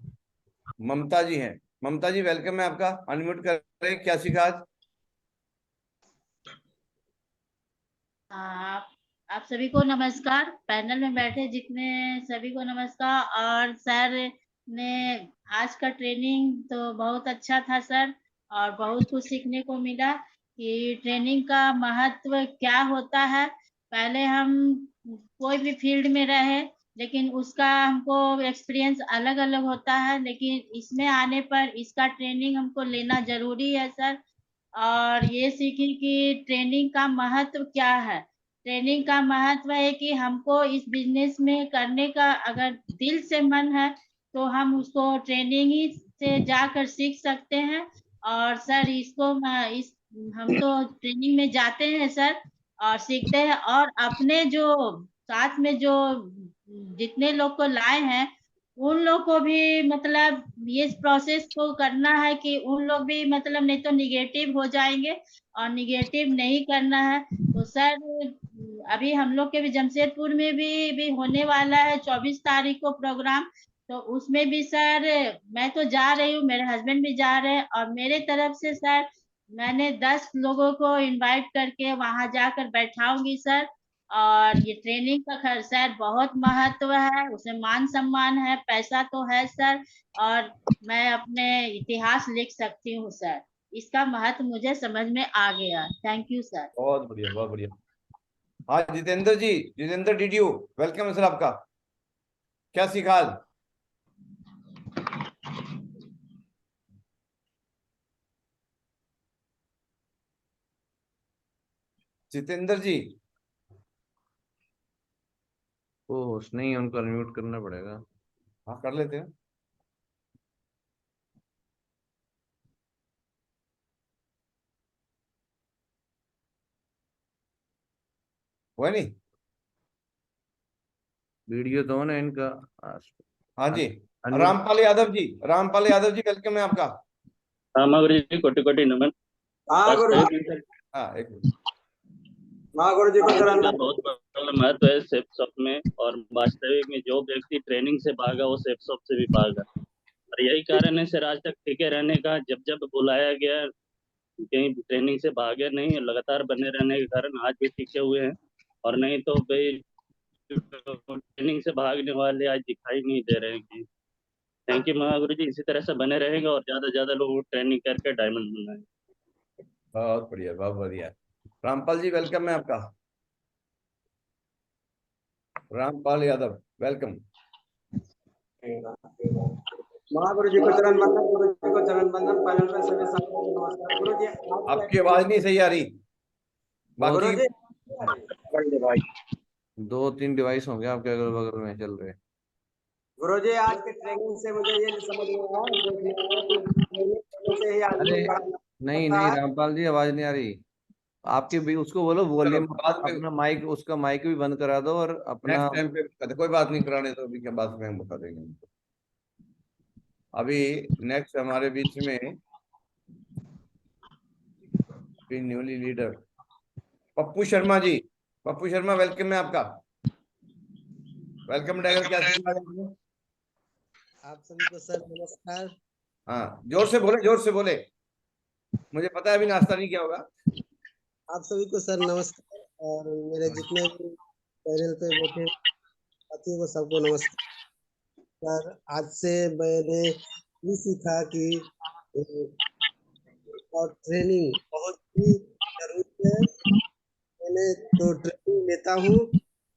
ममता जी हैं। ममता जी वेलकम है आपका, अनम्यूट कर रहे हैं, क्या सीखा आज? आप सभी को नमस्कार, पैनल में बैठे जितने सभी को नमस्कार। और सर ने आज का ट्रेनिंग तो बहुत अच्छा था सर, और बहुत कुछ सीखने को मिला कि ट्रेनिंग का महत्व क्या होता है। पहले हम कोई भी फील्ड में रहे, लेकिन उसका हमको एक्सपीरियंस अलग अलग होता है, लेकिन इसमें आने पर इसका ट्रेनिंग हमको लेना जरूरी है सर। और ये सीखी कि ट्रेनिंग का महत्व क्या है। ट्रेनिंग का महत्व है कि हमको इस बिजनेस में करने का अगर दिल से मन है तो हम उसको ट्रेनिंग ही से जाकर सीख सकते हैं। और सर इसको इस हम तो ट्रेनिंग में जाते हैं सर और सीखते हैं, और अपने जो साथ में जो जितने लोग को लाए हैं उन लोग को भी मतलब ये प्रोसेस को करना है कि उन लोग भी मतलब नहीं तो निगेटिव हो जाएंगे, और निगेटिव नहीं करना है। तो सर अभी हम लोग के भी जमशेदपुर में भी होने वाला है 24 तारीख को प्रोग्राम। तो उसमें भी सर मैं तो जा रही हूँ, मेरे हस्बैंड भी जा रहे हैं, और मेरे तरफ से सर मैंने 10 लोगों को इनवाइट करके वहां जाकर बैठाऊंगी सर। और ये ट्रेनिंग का सर बहुत महत्व है, उसमें मान सम्मान है, पैसा तो है सर, और मैं अपने इतिहास लिख सकती हूँ सर। इसका महत्व मुझे समझ में आ गया। Thank you sir. बहुत बढ़िया, बहुत बढ़िया। हाँ जितेंद्र जी, जितेंद्र डीडीयू, वेलकम है सर आपका। क्या सीखा आज? जितेंद्र जी, वो होस्ट नहीं है, उनको अनम्यूट करना पड़ेगा। हाँ कर लेते हैं। हुआ नहीं? वीडियो तो ना इनका। हाँ जी, अनम्यूट। रामपाल यादव जी, रामपाल यादव जी, वेलकम है आपका। हाँ गुरु जी, कोटि कोटि नमन। हाँ गुरु जी, वास्तविक हाँ एक मिनट। हाँ गुरु जी, का बहुत बड़ा महत्व है सेफ शॉप में, और वास्तविक में जो व्यक्ति ट्रेनिंग से भागा वो सेफ शॉप से भी भागा। और यही कारण है सर आज तक टिके रहने का। जब जब बुलाया गया कहीं ट्रेनिंग से भागे नहीं, लगातार बने रहने के कारण आज भी टिके हुए हैं। और नहीं तो भाई ट्रेनिंग से भागने वाले आज दिखाई नहीं दे रहे हैं कि। थैंक यू महागुरु जी, इसी तरह से बने रहेंगे और ज्यादा से ज्यादा लोग ट्रेनिंग करके डायमंड बनाए। बहुत बढ़िया, बहुत बढ़िया। रामपाल जी, वेलकम है आपका। रामपाल यादव, वेलकम। महागुरु जी को चरण वंदन, गुरु जी को चरण वंदन। पैनल पे सभी साथियों को नमस्कार। गुरु जी आपकी आवाज नहीं सही आ रही। गुरु जी भाई 2-3 डिवाइस होंगे आपके अगल बगल में चल रहे। गुरु जी आज की ट्रेनिंग से मुझे ये समझ में आया कि ट्रेनिंग करने से ही आदमी अरे बड़ा नहीं होता नहीं है। रामपाल जी, आवाज नहीं आ रही आपकी भी। उसको बोलो वॉल्यूम बाद में अपना माइक, उसका माइक भी बंद करा दो और अपना। नेक्स्ट टाइम पे बताते, कोई बात नहीं, कराने तो अभी क्या बात में हम बता देंगे उनको। अभी नेक्स्ट हमारे बीच में newly leader Pappu Sharma ji. Pappu Sharma, welcome है आपका। वेलकम टाइगर, क्या सीखा आपने? आप सभी को सर नमस्कार। हाँ जोर से बोले, जोर से बोले, मुझे पता है अभी नाश्ता नहीं किया होगा। आप सभी को सर नमस्कार, और मेरे जितने भी पैनल पे बैठे साथियों को सबको नमस्कार। सर आज से मैंने ये सीखा कि और ट्रेनिंग बहुत ही जरूरी है। मैंने तो ट्रेनिंग लेता हूँ,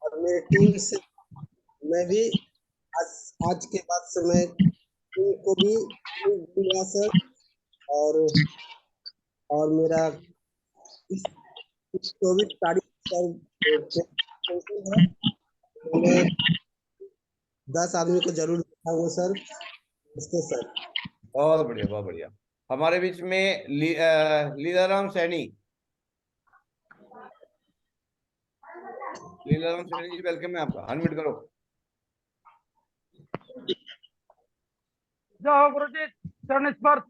और मेरी टीम से मैं भी आज के बाद से मैं टीम को भी दूंगा सर। और मेरा 24 तारीख सर है, मैं 10 आदमी को जरूर दिखाऊंगा सर। इसके सर बहुत बढ़िया, बहुत बढ़िया। हमारे बीच में लीलाराम सैनी। लीलाराम सैनी जी, वेलकम है आपका। अनम्यूट करो। जय हो गुरु जी, चरण स्पर्श।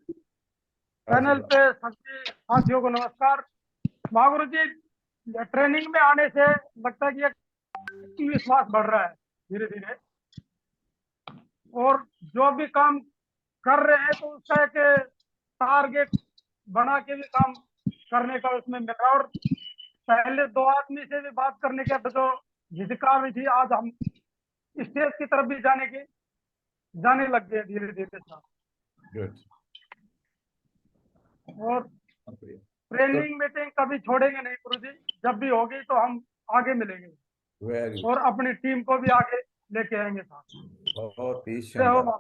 पैनल पे सभी साथियों को नमस्कार। महागुरु जी, ट्रेनिंग में आने से लगता है कि एक विश्वास बढ़ रहा है धीरे धीरे, और जो भी काम कर रहे हैं तो उसका एक टारगेट बना के भी काम करने का उसमें मिल रहा है। और पहले 2 आदमी से भी बात करने के जो झिझका भी थी, आज हम स्टेज की तरफ भी जाने लग गए धीरे धीरे साथ। गुड। और ट्रेनिंग मीटिंग कभी छोड़ेंगे नहीं गुरु जी, जब भी होगी तो हम आगे मिलेंगे वेरी और अपनी टीम को भी आगे लेके आएंगे साथ। बहुत ही शानदार,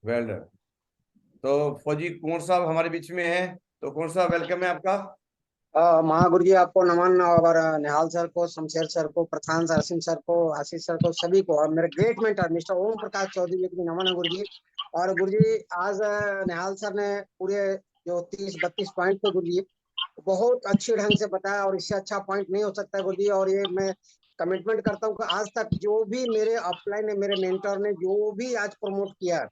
वेल डन। तो फौजी कुंवर साहब हमारे बीच में है, तो कुंवर साहब वेलकम है आपका। महागुरु जी आपको नमन, और निहाल सर को, शमशेर सर को, प्रधान सर, असीम सर को, आशीष सर को, सभी को, और मेरे great mentor mister Om Prakash Chaudhary जी को नमन है गुरु जी। और गुरु जी आज निहाल सर ने पूरे जो 30-32 पॉइंट थे गुरु जी, बहुत अच्छे ढंग से बताया, और इससे अच्छा पॉइंट नहीं हो सकता गुरु जी। और ये मैं कमिटमेंट करता हूँ कि आज तक जो भी मेरे अपलाइन ने, मेरे मेंटर ने जो भी आज प्रमोट किया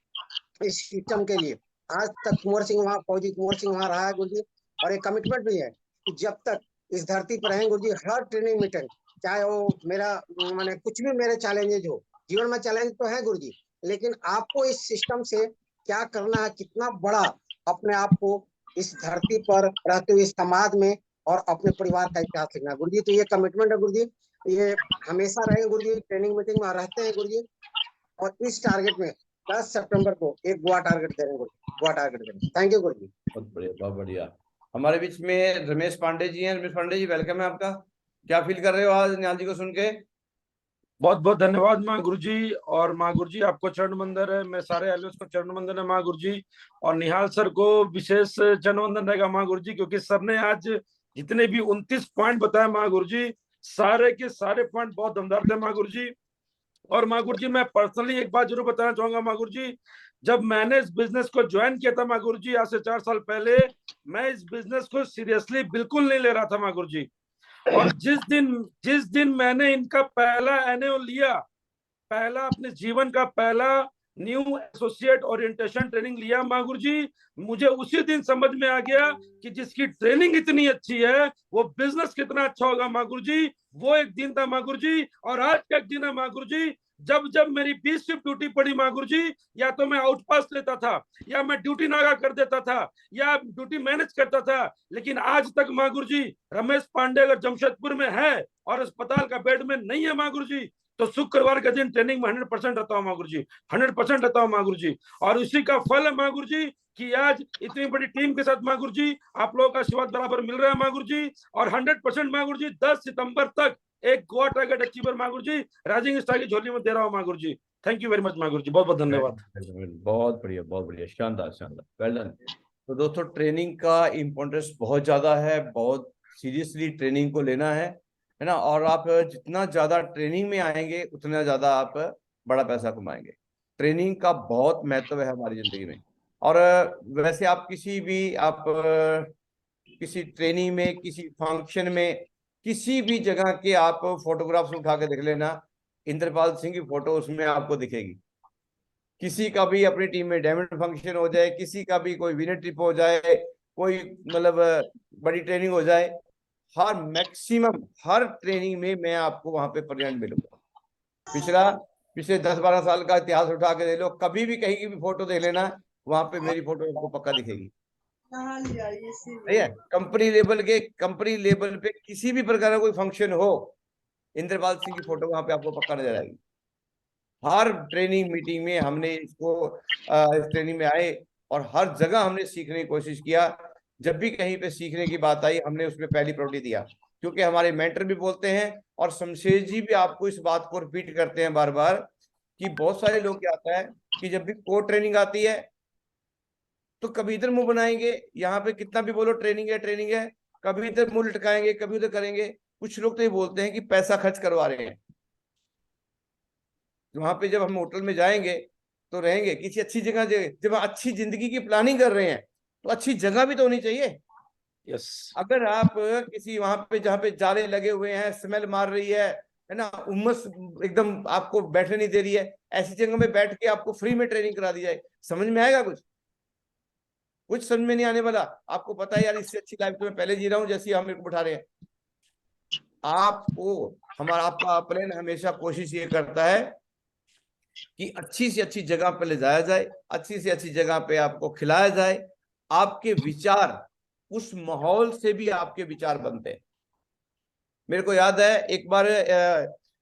इस सिस्टम के लिए, आज तक कुंवर सिंह वहाँ, फौजी कुंवर सिंह वहाँ रहा है गुरु जी। और एक कमिटमेंट भी है कि जब तक इस धरती पर रहेंगे गुरु जी, हर ट्रेनिंग मीटिंग चाहे वो मेरा माने कुछ भी मेरे चैलेंजेज हो, जीवन में चैलेंज तो है गुरुजी, लेकिन आपको इस सिस्टम से क्या करना है, कितना बड़ा अपने आप को इस धरती पर रहते हुए इस समाज में और अपने परिवार का इतिहास लिखना गुरुजी। तो ये कमिटमेंट है गुरुजी, ये हमेशा रहेंगे गुरुजी। ट्रेनिंग मीटिंग में रहते हैं गुरुजी, और इस टारगेट में 10 सितंबर को एक गोवा टारगेट दे रहे हैं गुरुजी, गोवा टारगेट दे रहे हैं। थैंक यू गुरुजी। बहुत बढ़िया, बहुत बढ़िया। हमारे बीच में रमेश पांडे जी हैं। रमेश पांडे जी, वेलकम है आपका। क्या फील कर रहे हो आज निहाल जी को सुन के? बहुत बहुत धन्यवाद माँ गुरुजी। और माँ गुरुजी आपको चरण वंदन है, मैं सारे एलियंस को चरण वंदन है माँ गुरुजी, और निहाल सर को विशेष चरण वंदन रहेगा माँ गुरुजी, क्योंकि सर ने आज जितने भी 29 पॉइंट बताए माँ गुरुजी, सारे के सारे पॉइंट बहुत दमदार थे माँ गुरुजी। और माँ गुरुजी मैं पर्सनली एक बात जरूर बताना चाहूंगा माँ गुरुजी, जब मैंने इस बिजनेस को ज्वाइन किया था माँ गुरुजी आज से 4 साल पहले, मैं इस बिजनेस को सीरियसली बिल्कुल नहीं ले रहा था माँ गुरुजी। और जिस दिन मैंने इनका पहला एनओ लिया, पहला अपने जीवन का पहला न्यू एसोसिएट ओरिएंटेशन ट्रेनिंग लिया माँ गुरुजी, मुझे उसी दिन समझ में आ गया कि जिसकी ट्रेनिंग इतनी अच्छी है वो बिजनेस कितना अच्छा होगा माँ गुरुजी। वो एक दिन था माँ गुरुजी, और आज का एक दिन है माँ गुरुजी, जब जब मेरी 20 शिफ्ट ड्यूटी पड़ी माँ गुरुजी, या तो मैं आउटपास लेता था, या मैं ड्यूटी नागा कर देता था, या ड्यूटी मैनेज करता था। लेकिन आज तक माँ गुरुजी रमेश पांडे अगर जमशेदपुर में है और अस्पताल का बेड में नहीं है माँ गुरुजी, तो शुक्रवार के दिन ट्रेनिंग में 100% रहता हूँ माँ गुरुजी, 100% रहता हूँ माँ गुरुजी। और उसी का फल है माँ गुरुजी कि आज इतनी बड़ी टीम के साथ माँ गुरुजी आप लोगों का आशीर्वाद बराबर मिल रहा है माँ गुरुजी। और 100% माँ गुरुजी 10 सितंबर तक एक गोवा टारगेट अचीवर माँ गुरुजी राइजिंग स्टार की झोली में दे रहा हूँ माँ गुरुजी। थैंक यू वेरी मच माँ गुरुजी, बहुत बहुत धन्यवाद। बहुत बढ़िया, बहुत बढ़िया, शानदार शानदार, वेल डन। तो दोस्तों, ट्रेनिंग का इम्पोर्टेंस बहुत ज्यादा है, बहुत सीरियसली ट्रेनिंग को लेना है ना। और आप जितना ज्यादा ट्रेनिंग में आएंगे उतना ज्यादा आप बड़ा पैसा कमाएंगे। ट्रेनिंग का बहुत महत्व है हमारी जिंदगी में। और वैसे आप किसी भी किसी ट्रेनिंग में, किसी फंक्शन में, किसी भी जगह के आप फोटोग्राफ्स उठा के देख लेना, इंद्रपाल सिंह की फोटो उसमें आपको दिखेगी। किसी का भी अपनी टीम में डायमंड फंक्शन हो जाए, किसी का भी कोई विनर ट्रिप हो जाए, कोई मतलब बड़ी ट्रेनिंग हो जाए, हर मैक्सिमम हर ट्रेनिंग में मैं आपको वहां पे प्रेजेंट मिलूंगा। पिछले 10-12 साल का इतिहास उठा के दे लो, कभी भी कहीं की भी फोटो देख लेना, वहां पे मेरी फोटो आपको पक्का दिखेगी। सही है। कंपनी लेवल पे किसी भी प्रकार का कोई फंक्शन हो, इंद्रपाल सिंह की फोटो वहां पे आपको पक्का नजर आएगी। हर ट्रेनिंग मीटिंग में हमने इस ट्रेनिंग में आए और हर जगह हमने सीखने की कोशिश किया। जब भी कहीं पे सीखने की बात आई, हमने उसमें पहली प्रायोरिटी दिया, क्योंकि हमारे मेंटर भी बोलते हैं और शमशेर जी भी आपको इस बात को रिपीट करते हैं बार बार कि बहुत सारे लोग क्या आता है कि जब भी कोर ट्रेनिंग आती है तो कभी इधर मुंह बनाएंगे, यहाँ पे कितना भी बोलो ट्रेनिंग है, कभी इधर मुंह लटकाएंगे, कभी उधर करेंगे। कुछ लोग तो ये बोलते हैं कि पैसा खर्च करवा रहे हैं। वहां पे जब हम होटल में जाएंगे तो रहेंगे किसी अच्छी जगह, जब अच्छी जिंदगी की प्लानिंग कर रहे हैं तो अच्छी जगह भी तो होनी चाहिए। यस। अगर आप किसी वहां पे जहाँ पे जाले लगे हुए हैं, स्मेल मार रही है ना, उमस एकदम आपको बैठने नहीं दे रही है, ऐसी जगह में बैठ के आपको फ्री में ट्रेनिंग करा दी जाए, समझ में आएगा? कुछ समझ में नहीं आने वाला। आपको पता है यार, इससे अच्छी लाइफ तो मैं पहले जी रहा हूँ जैसी हम मेरे को बैठा रहे हैं। आपका प्लान हमेशा कोशिश ये करता है कि अच्छी से अच्छी जगह पे ले जाया जाए, अच्छी से अच्छी जगह पे आपको खिलाया जाए। आपके विचार, उस माहौल से भी आपके विचार बनते हैं। मेरे को याद है एक बार